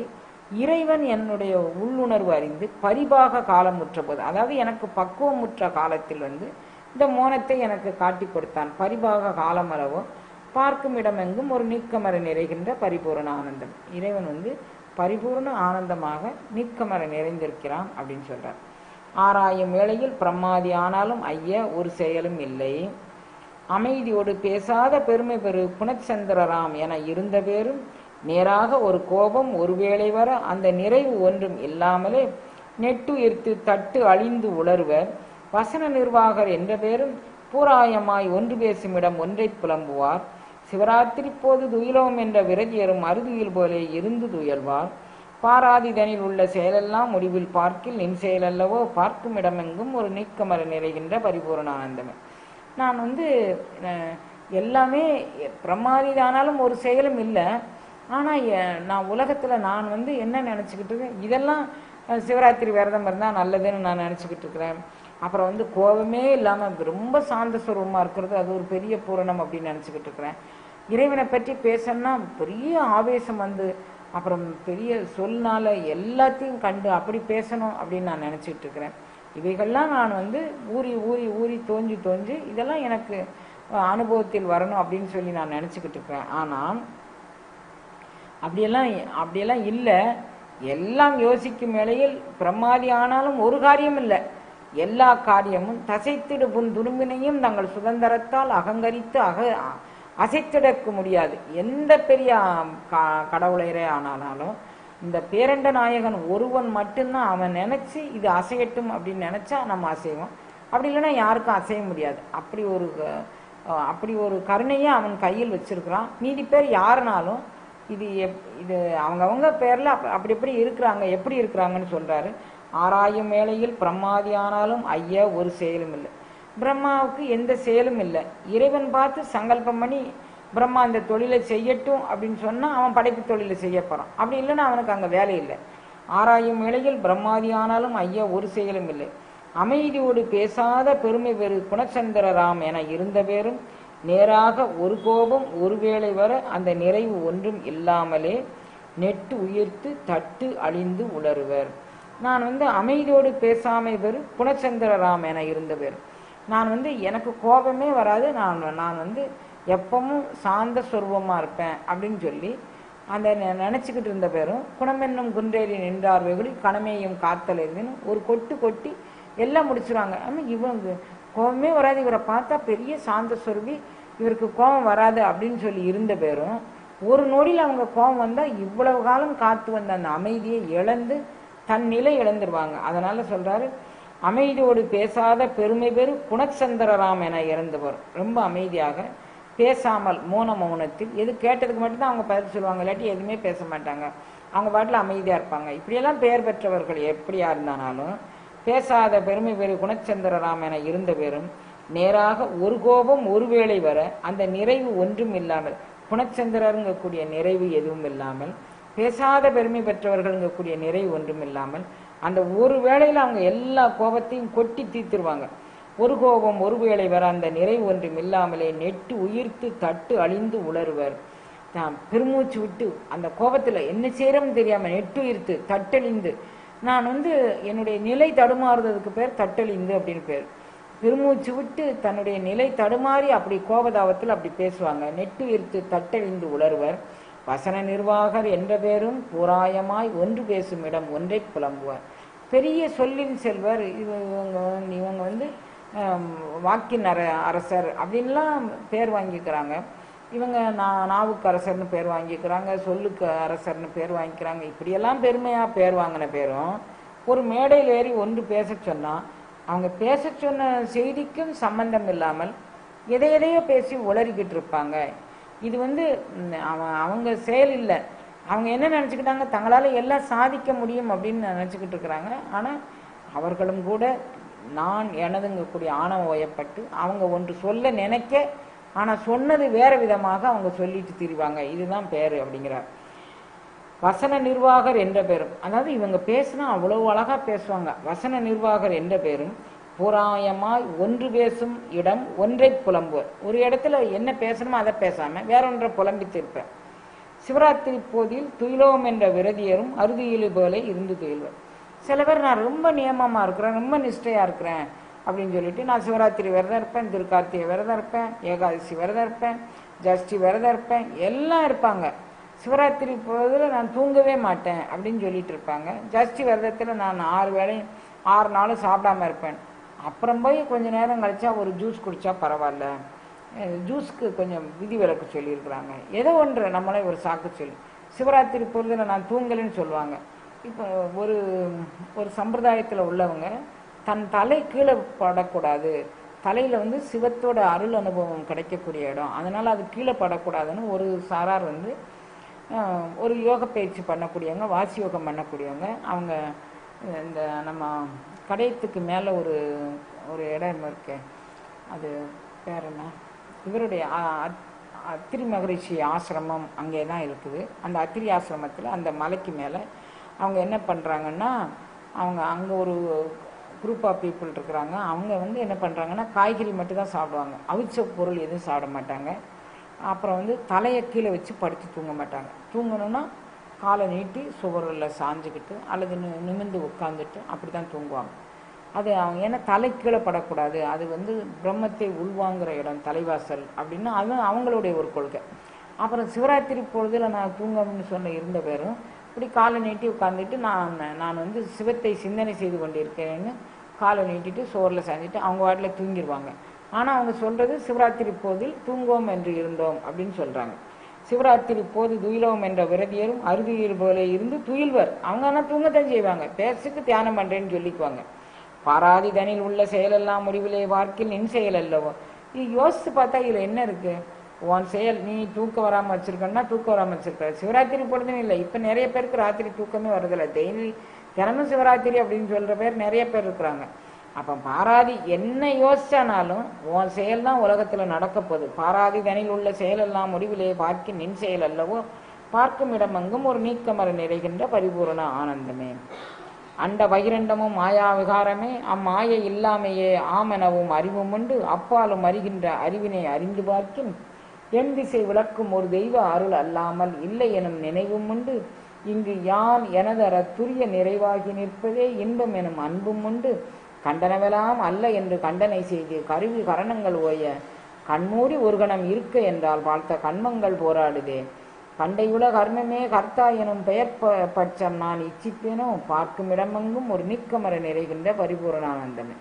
இறைவன் என்னுடைய உள்ளுணர்வு அறிந்து பரிபாக காலம் முற்ற போது, அதாவது எனக்கு பக்குவமுற்ற காலத்தில் வந்து இந்த மௌனத்தை எனக்கு காட்டி கொடுத்தான். பரிபாக காலம் அளவோ பார்க்கும் இடமெங்கும் ஒரு நீக்கமர நிறைகின்ற பரிபூர்ண ஆனந்தம். இறைவன் வந்து பரிபூர்ண ஆனந்தமாக நீக்கமர நிறைந்திருக்கிறான் அப்படின்னு சொல்றார். ஆராயும் வேளையில் பிரம்மாதி ஆனாலும் ஐய ஒரு செயலும் இல்லை. அமைதியோடு பேசாத பெருமை பெரு புனச்சந்திரராம் என இருந்த பேரும் நேராக ஒரு கோபம் ஒருவேளை வர அந்த நிறைவு ஒன்றும் இல்லாமலே நெட்டுயிர்த்து தட்டு அழிந்து உளறுவர். வசன நிர்வாகர் என்ற பேரும் பூராயமாய் ஒன்று பேசும் இடம் ஒன்றை புலம்புவார். சிவராத்திரி போது துயிலோம் என்ற விரதியரும் அறுதுயில் போலே இருந்து துயல்வார். பாராதிதனில் உள்ள செயலெல்லாம் முடிவில் பார்க்கில் நின் செயலல்லவோ பார்க்கும் இடமெங்கும் ஒரு நீக்கமர நிறைகின்ற பரிபூர்ண ஆனந்தமே. நான் வந்து எல்லாமே பிரமாதிதானாலும் ஒரு செயலும் இல்லை. ஆனால் நான் உலகத்தில் நான் வந்து என்ன நினச்சிக்கிட்டு இருக்கேன், இதெல்லாம் சிவராத்திரி விரதம் இருந்தால் நல்லதுன்னு நான் நினச்சிக்கிட்டு இருக்கிறேன். அப்புறம் வந்து கோபமே இல்லாமல் ரொம்ப சாந்த சுரூபமாக இருக்கிறது அது ஒரு பெரிய பூரணம் அப்படின்னு நினச்சிக்கிட்டு இருக்கிறேன். இறைவனை பற்றி பேசணும்னா பெரிய ஆவேசம் வந்து அப்புறம் பெரிய சொல்னால எல்லாத்தையும் கண்டு அப்படி பேசணும் அப்படின்னு நான் நினச்சிக்கிட்டு இருக்கிறேன். இவைகள்லாம் நான் வந்து ஊறி ஊறி ஊறி தோஞ்சு இதெல்லாம் எனக்கு அனுபவத்தில் வரணும் அப்படின்னு சொல்லி நான் நினச்சிக்கிட்டு இருக்கிறேன். ஆனால் அப்படியெல்லாம் இல்லை. எல்லாம் யோசிக்கும் வேளையில் பிரமாதி ஆனாலும் ஒரு காரியம் இல்லை. எல்லா காரியமும் தசைத்திடு புன் துரும்பினையும் தங்கள் சுதந்திரத்தால் அகங்கரித்து அசைத்திடக்க முடியாது. எந்த பெரிய கடவுளரே ஆனாலும் இந்த பேரண்ட நாயகன் ஒருவன் மட்டும்தான் அவன் நினைச்சு இது அசையட்டும் அப்படின்னு நினைச்சா நம்ம அசைவோம். அப்படி இல்லைன்னா யாருக்கும் அசைய முடியாது. அப்படி ஒரு கருணையை அவன் கையில் வச்சிருக்கிறான். மீதி பேர் யாருனாலும் இது அவங்கவங்க பேர்ல அப்படி இருக்கிறாங்க, எப்படி இருக்கிறாங்கன்னு சொல்றாரு. ஆராயும் வேளையில் பிரம்மாதி ஆனாலும் ஐயா ஒரு செயலும் இல்லை. பிரம்மாவுக்கு எந்த செயலும் இல்லை. இறைவன் பார்த்து சங்கல்பம் பண்ணி பிரம்மா இந்த தொழிலை செய்யட்டும் அப்படின்னு சொன்னா அவன் படைப்பு தொழிலை செய்ய போறான். அப்படி இல்லைன்னா அவனுக்கு அங்க வேலை இல்லை. ஆராயும் வேளையில் பிரம்மாதி ஆனாலும் ஐயா ஒரு செயலும் இல்லை. அமைதியோடு பேசாத பெருமை பெரு குணச்சந்திரராம் என இருந்த பேரும் நேராக ஒரு கோபம் ஒருவேளை வர அந்த நிறைவு ஒன்றும் இல்லாமலே நெட்டு உயிர்த்து தட்டு அழிந்து உளறுவர். நான் வந்து அமைதியோடு பேசாமை பெரு குணச்சந்திரராம் என இருந்த பேர். நான் வந்து எனக்கு கோபமே வராது, நான் வந்து எப்பவும் சாந்த சொருபமாக இருப்பேன் அப்படின்னு சொல்லி அந்த நினச்சிக்கிட்டு இருந்த பேரும் குணமென்னும் குன்றேறி நின்றார் வெகுளி கணமேயும் காத்தல் எதுன்னு ஒரு கொட்டி எல்லாம் முடிச்சுருவாங்க. ஆனால் இவங்க கோபமே வராது, இவரை பார்த்தா பெரிய சாந்த சொருபி, இவருக்கு கோபம் வராது அப்படின்னு சொல்லி இருந்த பேரும் ஒரு நொடியில் அவங்க கோபம் வந்தால் இவ்வளவு காலம் காத்து வந்த அந்த அமைதியை இழந்து தன் நிலை இழந்துருவாங்க. அதனால சொல்றாரு அமைதியோடு பேசாத பெருமை பெரு குணச்சந்திரராம் என இறந்தவர். ரொம்ப அமைதியாக பேசாமல் மௌனத்தில் எது கேட்டதுக்கு மட்டும்தான் அவங்க பதில் சொல்லுவாங்க, இல்லாட்டி எதுவுமே பேச மாட்டாங்க. அவங்க பாட்டில் அமைதியாக இருப்பாங்க. இப்படியெல்லாம் பெயர் பெற்றவர்கள் எப்படியா இருந்தாலும் பேசாத பெருமை பெரு குணச்சந்திரராம் என இருந்த பேரும் நேராக ஒரு கோபம் ஒருவேளை வர அந்த நிறைவு ஒன்றும் இல்லாமல் குணச்சந்திரருங்கக்கூடிய நிறைவு எதுவும் இல்லாமல் பேசாத பெருமை பெற்றவர்கள்ங்கக்கூடிய நிறைவு ஒன்றும் இல்லாமல் அந்த ஒரு வேளையில் அவங்க எல்லா கோபத்தையும் கொட்டி தீர்த்துருவாங்க. ஒரு கோபம் ஒரு வேளை வர அந்த நிறைவு ஒன்றும் இல்லாமலே நெட்டு உயிர்த்து தட்டு அழிந்து உளறுவர். நான் பெருமூச்சு விட்டு அந்த கோபத்தில் என்ன செய்யறோம்னு தெரியாமல் நெட்டு உயிர்த்து தட்டழிந்து, நான் வந்து என்னுடைய நிலை தடுமாறுறதுக்கு பேர் தட்டழிந்து அப்படின்னு பேர். பெருமூச்சு விட்டு தன்னுடைய நிலை தடுமாறி அப்படி கோபதாபத்தில் அப்படி பேசுவாங்க. நெட்டு உயிர்த்து தட்டழிந்து உளறுவர். வசன நிர்வாகர் என்ற பேரும் பூராயமாய் ஒன்று பேசும் இடம் ஒன்றை புலம்புவார். பெரிய சொல்லின் செல்வர். இவங்க வந்து வாக்கின் அரசர் அப்படின்லாம் பேர் வாங்கிக்கிறாங்க. இவங்க நாவுக்கு அரசர்னு பேர் வாங்கிக்கிறாங்க, சொல்லுக்கு அரசர்னு பேர் வாங்கிக்கிறாங்க. இப்படியெல்லாம் பெருமையாக பேர் வாங்கின பேரும் ஒரு மேடையில் ஏறி ஒன்று பேச சொன்னால் அவங்க பேச சொன்ன செய்திக்கும் சம்பந்தம் இல்லாமல் எதையோ பேசி உளறிக்கிட்டு இருப்பாங்க. இது வந்து அவங்க செயல் இல்லை. அவங்க என்ன நினச்சிக்கிட்டாங்க, தங்களால் எல்லாம் சாதிக்க முடியும் அப்படின்னு நினச்சிக்கிட்டு இருக்கிறாங்க. ஆனால் அவர்களும் கூட நான் எனதுங்கக்கூடிய ஆணவ வயப்பட்டு அவங்க ஒன்று சொல்ல நினைக்க, ஆனால் சொன்னது வேறு விதமாக அவங்க சொல்லிட்டு திரிவாங்க. இதுதான் பேர் அப்படிங்கிறார். வசன நிர்வாகர் என்ற பேரும், அதாவது இவங்க பேசினா அவ்வளவு அழகாக பேசுவாங்க. வசன நிர்வாகர் என்ற பேரும் புராயமாய் ஒன்று பேசும் இடம் ஒன்றை புலம்புவர். ஒரு இடத்துல என்ன பேசணுமோ அதை பேசாமல் வேறொன்றை புலம்பித்து இருப்பேன். சிவராத்திரி போதில் துயிலோம் என்ற விரதியரும் அறுதியிலு போல இருந்து துயில்வர். சில பேர் நான் ரொம்ப நியமமாக இருக்கிறேன், ரொம்ப நிஷ்டையாக இருக்கிறேன் அப்படின்னு சொல்லிட்டு நான் சிவராத்திரி விரதம் இருப்பேன், திருக்கார்த்திகை விரதம் இருப்பேன், ஏகாதசி விரதம் இருப்பேன், ஜஷ்டி விரதம் இருப்பேன், எல்லாம் இருப்பாங்க. சிவராத்திரி போதில் நான் தூங்கவே மாட்டேன் அப்படின்னு சொல்லிட்டு இருப்பாங்க. ஜஷ்டி விரதத்தில் நான் 6 நாளும் சாப்பிடாம இருப்பேன். அப்புறம் போய் கொஞ்சம் நேரம் கழிச்சா ஒரு ஜூஸ் குடித்தா பரவாயில்ல, ஜூஸ்க்கு கொஞ்சம் விதிவிலக்கு சொல்லியிருக்கிறாங்க. ஏதோ ஒன்று நம்மளே ஒரு சாக்கு சொல்லி சிவராத்திரி பொழுதுல நான் தூங்கலைன்னு சொல்லுவாங்க. இப்போ ஒரு சம்பிரதாயத்தில் உள்ளவங்க தன் தலை கீழே படக்கூடாது, தலையில் வந்து சிவத்தோட அருள் அனுபவம் கிடைக்கக்கூடிய இடம், அதனால் அது கீழே படக்கூடாதுன்னு ஒரு சாரார் வந்து ஒரு யோக பயிற்சி பண்ணக்கூடியவங்க, வாசி யோகம் பண்ணக்கூடியவங்க. அவங்க இந்த நம்ம கடையத்துக்கு மேலே ஒரு இடம் இருக்கு, அது பேர் என்ன, இவருடைய அத்திரி மகரிஷி ஆசிரமம் அங்கே தான் இருக்குது. அந்த அத்திரி ஆசிரமத்தில் அந்த மலைக்கு மேலே அவங்க என்ன பண்ணுறாங்கன்னா, அவங்க அங்கே ஒரு குரூப் ஆஃப் பீப்புள் இருக்கிறாங்க. அவங்க வந்து என்ன பண்ணுறாங்கன்னா, காய்கறி மட்டும் தான் சாப்பிடுவாங்க, அவிச்ச பொருள் எதுவும் சாப்பிட மாட்டாங்க. அப்புறம் வந்து தலையை கீழே வச்சு படுத்து தூங்க மாட்டாங்க. தூங்கணுன்னா காலை நீட்டி சுவரில் சாஞ்சிக்கிட்டு அல்லது நிமிர்ந்து உட்காந்துட்டு அப்படி தான் தூங்குவாங்க. அது அவங்க ஏன்னா தலை கீழே படக்கூடாது, அது வந்து பிரம்மத்தை உள்வாங்கிற இடம் தலைவாசல் அப்படின்னு அது அவங்களுடைய ஒரு கொள்கை. அப்புறம் சிவராத்திரி பொழுதில் நான் தூங்கணும்னு சொன்ன இருந்த பேரும் இப்படி காலை நீட்டி உட்காந்துட்டு நான் வந்து சிவத்தை சிந்தனை செய்து கொண்டிருக்கேன்னு காலை நீட்டிட்டு சோரில் சாஞ்சிட்டு அவங்க வாட்டில் தூங்கிடுவாங்க. ஆனால் அவங்க சொல்கிறது சிவராத்திரி போதில் தூங்கோம் என்று இருந்தோம் அப்படின்னு சொல்கிறாங்க. சிவராத்திரி போது துயிலோம் என்ற விரதியரும் அறுதியில் போல இருந்து துயில்வர். அவங்க ஆனால் தூங்கத்தான் செய்வாங்க, பேசுக்கு தியானம் பண்ணுறேன்னு சொல்லிக்குவாங்க. பாராதி தனில் உள்ள செயலெல்லாம் முடிவிலே வார்க்கில் நின் செயல் அல்லவோ. இது யோசித்து பார்த்தா இதில் என்ன இருக்குது? உன் செயல் நீ தூக்கம் வராமல் வச்சுருக்கன்னா தூக்கம் வராமல் வச்சுருக்க. சிவராத்திரி பொழுதுன்னு இல்லை, இப்போ நிறைய பேருக்கு ராத்திரி தூக்கமே வருதில்லை. தினமும் சிவராத்திரி அப்படின்னு சொல்கிற பேர் நிறைய பேர் இருக்கிறாங்க. அப்போ பாராதி என்ன யோசிச்சானாலும் உன் செயல் தான் உலகத்தில் நடக்க போகுது. பாராதி தனில் உள்ள செயலெல்லாம் முடிவிலே பார்க்க நின் செயல் அல்லவோ. பார்க்கும் இடமெங்கும் ஒரு நீக்கமர நிறைகின்ற பரிபூரண ஆனந்தமே. அண்ட பகிரண்டமும் மாயா விகாரமே அம்மாயை இல்லாமையே ஆமெனவும் அறிவும் உண்டு. அப்பாலும் அறிகின்ற அறிவினை அறிந்து பார்க்கின் என் திசை விளக்கும் ஒரு தெய்வ அருள் அல்லாமல் இல்லை எனும் நினைவும் உண்டு. இங்கு யான் எனதர துரிய நிறைவாகி நிற்பதே இன்பம் எனும் அன்பும் உண்டு. கண்டனவெல்லாம் அல்ல என்று கண்டனை செய்து கருவி கரணங்கள் ஓய கண்மூடி ஒரு கணம் இருக்க என்றால் வாழ்த்த கண்மங்கள் போராடுதே. கண்டையுல கர்மமே கர்த்தா எனும் பெயர் பட்சம் நான் இச்சிப்பேனோ. பார்க்கும் இடமெங்கும் ஒரு நீக்கமர நிறைகின்ற பரிபூரணானந்தமே.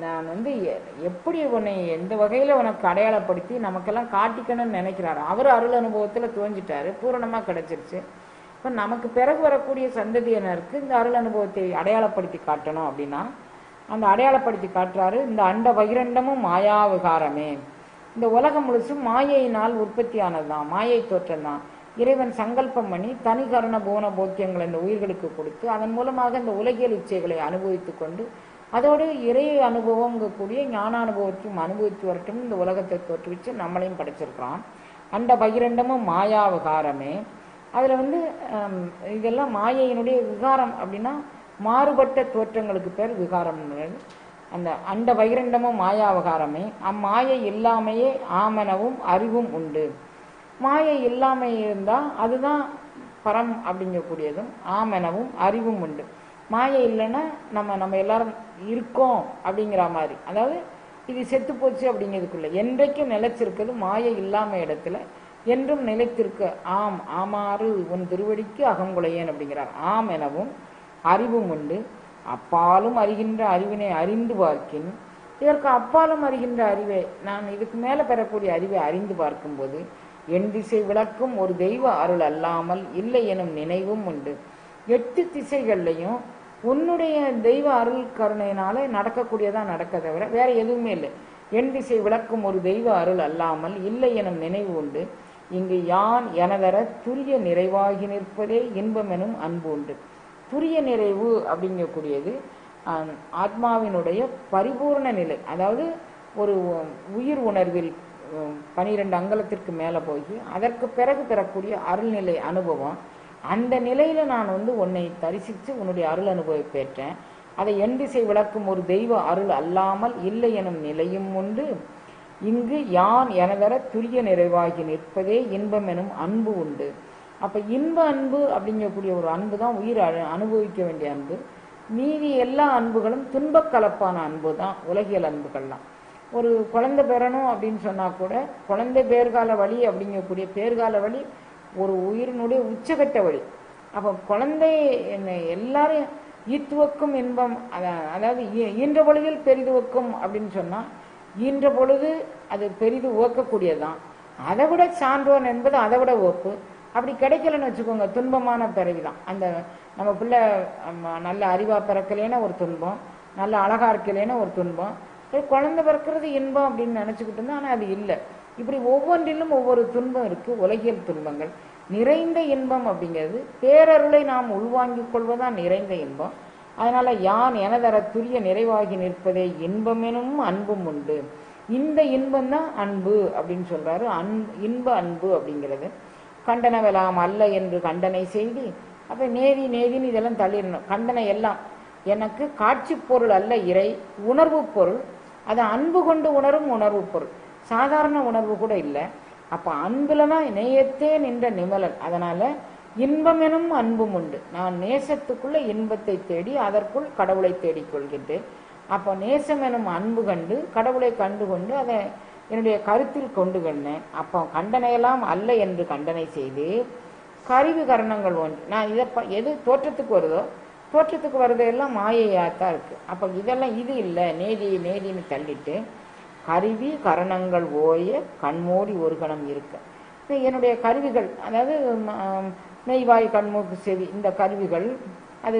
நான் வந்து எப்படி உன்னை எந்த வகையில் உனக்கு அடையாளப்படுத்தி நமக்கெல்லாம் காட்டிக்கணும்னு நினைக்கிறாரு. அவர் அருள் அனுபவத்தில் தோஞ்சிட்டாரு, பூரணமாக கிடைச்சிருச்சு. இப்போ நமக்கு பிறகு வரக்கூடிய சந்ததியினருக்கு இந்த அருள் அனுபவத்தை அடையாளப்படுத்தி காட்டணும் அப்படின்னா அந்த அடையாளப்படுத்தி காட்டுறாரு. இந்த அண்ட பகிரண்டமும் மாயா விகாரமே. இந்த உலகம் முழுசும் மாயையினால் உற்பத்தியானது தான், மாயை தோற்றம் தான். இறைவன் சங்கல்பம் பண்ணி தனி கரண போன போக்கியங்களை இந்த உயிர்களுக்கு கொடுத்து அதன் மூலமாக இந்த உலகியல் இச்சைகளை அனுபவித்து கொண்டு அதோடு இறை அனுபவங்கக்கூடிய ஞான அனுபவத்தையும் அனுபவித்து வரட்டும் இந்த உலகத்தை தோற்றுவிச்சு நம்மளையும் படைச்சிருக்கிறான். அண்ட பகிரண்டமும் மாயா விகாரமே. அதில் வந்து இதெல்லாம் மாயையினுடைய விகாரம் அப்படின்னா மாறுபட்ட தோற்றங்களுக்கு பேர் விகாரம். அந்த அண்ட பகிரண்டமும் மாயா விகாரமே அம்மாயை இல்லாமையே ஆமெனவும் அறிவும் உண்டு. மாயை இல்லாமை இருந்தால் அதுதான் பரம் அப்படிங்கக்கூடியதும் ஆமெனவும் அறிவும் உண்டு. மாயை இல்லைன்னா நம்ம எல்லாரும் இருக்கோம் அப்படிங்கிற மாதிரி, அதாவது இது செத்து போச்சு அப்படிங்கிறதுக்குள்ள என்றைக்கும் நிலைச்சிருக்கிறது மாயை இல்லாம இடத்துல என்றும் நிலைத்திருக்க. ஆம் ஆமாறு உன் திருவடிக்கு அகங்குலையேன் அப்படிங்கிறார். ஆம் எனவும் அறிவும் உண்டு. அப்பாலும் அறிகின்ற அறிவினை அறிந்து பார்க்கின். இதற்கு அப்பாலும் அறிகின்ற அறிவை நான் இதுக்கு மேலே பெறக்கூடிய அறிவை அறிந்து பார்க்கும்போது என் திசை விளக்கும் ஒரு தெய்வ அருள் அல்லாமல் இல்லை எனும் நினைவும் உண்டு. 8 திசைகள்லையும் உன்னுடைய தெய்வ அருள் கருணையினால நடக்கக்கூடியதான் நடக்க தவிர வேற எதுவுமே இல்லை. என் திசை விளக்கும் ஒரு தெய்வ அருள் அல்லாமல் இல்லை எனும் நினைவு உண்டு. இங்கு யான் எனதர துரிய நிறைவாகி நிற்பதே இன்பம் எனும் அன்பு உண்டு. துரிய நிறைவு அப்படிங்கக்கூடியது ஆத்மாவினுடைய பரிபூர்ண நிலை. அதாவது ஒரு உயிர் உணர்வில் 12 அங்கலத்திற்கு மேலே போய் அதற்கு பிறகு பெறக்கூடிய அருள்நிலை அனுபவம். அந்த நிலையில் நான் உன்னை தரிசித்து உன்னுடைய அருள் அனுபவம் பெற்றேன். அதை என் திசை விளக்கும் ஒரு தெய்வ அருள் அல்லாமல் இல்லை எனும் நிலையும் உண்டு. இங்கு யான் எனதர துரிய நிறைவாகி நிற்பதே இன்பம் எனும் அன்பு உண்டு. அப்போ இன்ப அன்பு அப்படிங்கக்கூடிய ஒரு அன்பு தான் உயிர் அனுபவிக்க வேண்டிய அன்பு. மீதி எல்லா அன்புகளும் துன்பக் கலப்பான அன்பு தான் உலகியல் அன்புகள்லாம். ஒரு குழந்தை பெறணும் அப்படின்னு சொன்னால் கூட குழந்தை பேர்கால வழி அப்படிங்கக்கூடிய பேர்கால வழி ஒரு உயிரினுடைய உச்சகட்ட வழி. அப்போ குழந்தை எல்லாரும் ஈத்துவக்கும் இன்பம், அதாவது ஈன்ற பொழுதில் பெரிதுவக்கும் அப்படின்னு சொன்னால் ஈன்ற பொழுது அது பெரிது உவக்கக்கூடியதான். அதை விட சான்றோன் என்பது அதை விட ஓப்பு. அப்படி கிடைக்கலன்னு வச்சுக்கோங்க, துன்பமான பிறவிதான். அந்த நம்ம பிள்ளை நல்ல அறிவாக பிறக்கலைன்னா ஒரு துன்பம், நல்ல அழகா இருக்கலைன்னா ஒரு துன்பம். குழந்தை பிறக்கிறது இன்பம் அப்படின்னு நினச்சிக்கிட்டு இருந்தால் ஆனால் அது இல்லை. இப்படி ஒவ்வொன்றிலும் ஒவ்வொரு துன்பம் இருக்குது. உலகியல் துன்பங்கள் நிறைந்த இன்பம் அப்படிங்கிறது பேரருளை நாம் உள்வாங்கிக் கொள்வதுதான் நிறைந்த இன்பம். அதனால யான் எனதர துரிய நிறைவாகி நிற்பதே இன்பம் எனும் அன்பும் உண்டு. இந்த இன்பம் தான் அன்பு அப்படின்னு சொல்றாரு. இன்ப அன்பு அப்படிங்கிறது கண்டனவெல்லாம் அல்ல என்று கண்டனை செய்தி. அப்போ நேதி நேதின்னு இதெல்லாம் தள்ளிடணும். கண்டனை எல்லாம் எனக்கு காட்சி பொருள் அல்ல, இறை உணர்வு பொருள். அது அன்பு கொண்டு உணரும் உணர்வு பொருள், சாதாரண உணர்வு கூட இல்லை. அப்போ அன்புல தான் நேயத்தே நின்ற நிமலன். அதனால இன்பம் எனும் அன்பும் உண்டு. நான் நேசத்துக்குள்ள இன்பத்தை தேடி அதற்குள் கடவுளை தேடிக்கொள்கின்றேன். அப்போ நேசம் எனும் அன்பு கண்டு கடவுளை கண்டு கொண்டு அதை என்னுடைய கருத்தில் கொண்டு கண்டேன். அப்போ கண்டனையெல்லாம் அல்ல என்று கண்டனை செய்து கருவி கரணங்கள் ஒன்று. நான் இதை எது தோற்றத்துக்கு வருதோ தோற்றத்துக்கு வருதையெல்லாம் மாயையாத்தான் இருக்கு. அப்போ இதெல்லாம் இது இல்லை, நேதி நேதின்னு தள்ளிட்டு கருவி கரணங்கள் ஓய கண்மூடி ஒரு கணம் இருக்கு. என்னுடைய கருவிகள், அதாவது மெய்வாய் கண்மூக்கு செவி, இந்த கருவிகள் அது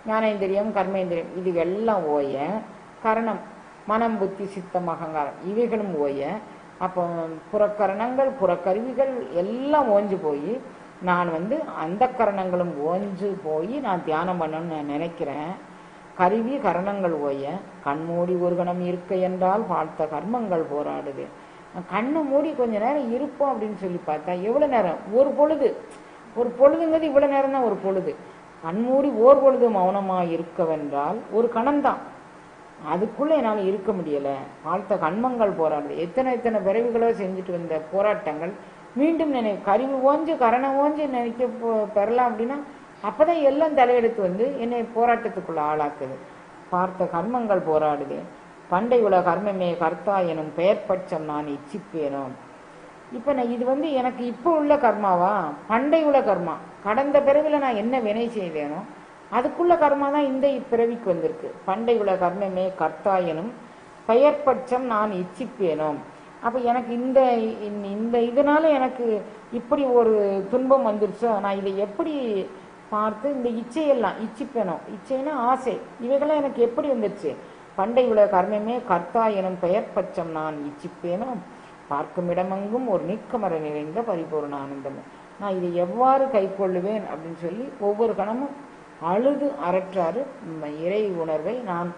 ஞானேந்திரியம் கர்மேந்திரியம் இது எல்லாம் ஓய, கரணம் மனம் புத்தி சித்தம் அகங்காரம் இவைகளும் ஓய. அப்போ புறக்கரணங்கள் புறக்கருவிகள் எல்லாம் ஓஞ்சு போய் நான் அந்த கரணங்களும் ஓஞ்சு போய் நான் தியானம் பண்ணணும்னு நினைக்கிறேன். கருவி கரணங்கள் ஓய கண்மூடி ஒரு கணம் இருக்க என்றால் பார்த்த கர்மங்கள் போராடுது. கண்ணை மூடி கொஞ்ச நேரம் இருப்போம் அப்படின்னு சொல்லி பார்த்தா எவ்வளோ நேரம்? ஒரு பொழுது. ஒரு பொழுதுங்கிறது இவ்வளோ நேரம் தான் ஒரு பொழுது. கண்மூடி ஓர் பொழுது மௌனமாக இருக்கவென்றால் ஒரு கணம்தான். அதுக்குள்ளே என்னால் இருக்க முடியலை. பார்த்த கண்மங்கள் போராடுது. எத்தனை பிறவிகளோ செஞ்சுட்டு வந்த போராட்டங்கள் மீண்டும் கருவி ஓஞ்சு கரணம் ஓஞ்சு நினைக்க பெறலாம் அப்படின்னா அப்போதான் எல்லாம் தலையெடுத்து என்னை போராட்டத்துக்குள்ள ஆளாக்குது. பார்த்த கர்மங்கள் போராடுது. பண்டை உல கர்மமே கர்த்தா எனும் பெயர் பட்சம் நான் இச்சிப்பேனோ. இப்போ நான் இது எனக்கு இப்போ உள்ள கர்மாவா? பண்டை உல கர்மா, கடந்த பிறவில நான் என்ன வினை செய்தேனோ அதுக்குள்ள கர்மா தான் இந்த பிறவிக்கு வந்திருக்கு. பண்டை உல கர்மமே கர்த்தா எனும் பெயர் பட்சம் நான் இச்சிப்பேனோ. அப்போ எனக்கு இந்த இதனால எனக்கு இப்படி ஒரு துன்பம் வந்துருச்சோ, நான் இதை எப்படி பார்த்து இந்த இச்சையெல்லாம் இச்சிப்பேனோ, இச்சைனா ஆசை, இவைகள்லாம் எனக்கு எப்படி வந்துருச்சு? பண்டை உல கர்மமே கர்த்தா எனும் பெயர் பட்சம் நான் இச்சிப்பேனோ. பார்க்கும் இடமெங்கும் ஒரு நீக்கமர நிறைந்த பரிபூர்ண ஆனந்தம். நான் இதை எவ்வாறு கை கொள்ளுவேன் அப்படின்னு சொல்லி ஒவ்வொரு கணமும் அழுது அரற்றாரு இறை உணர்வை. நான்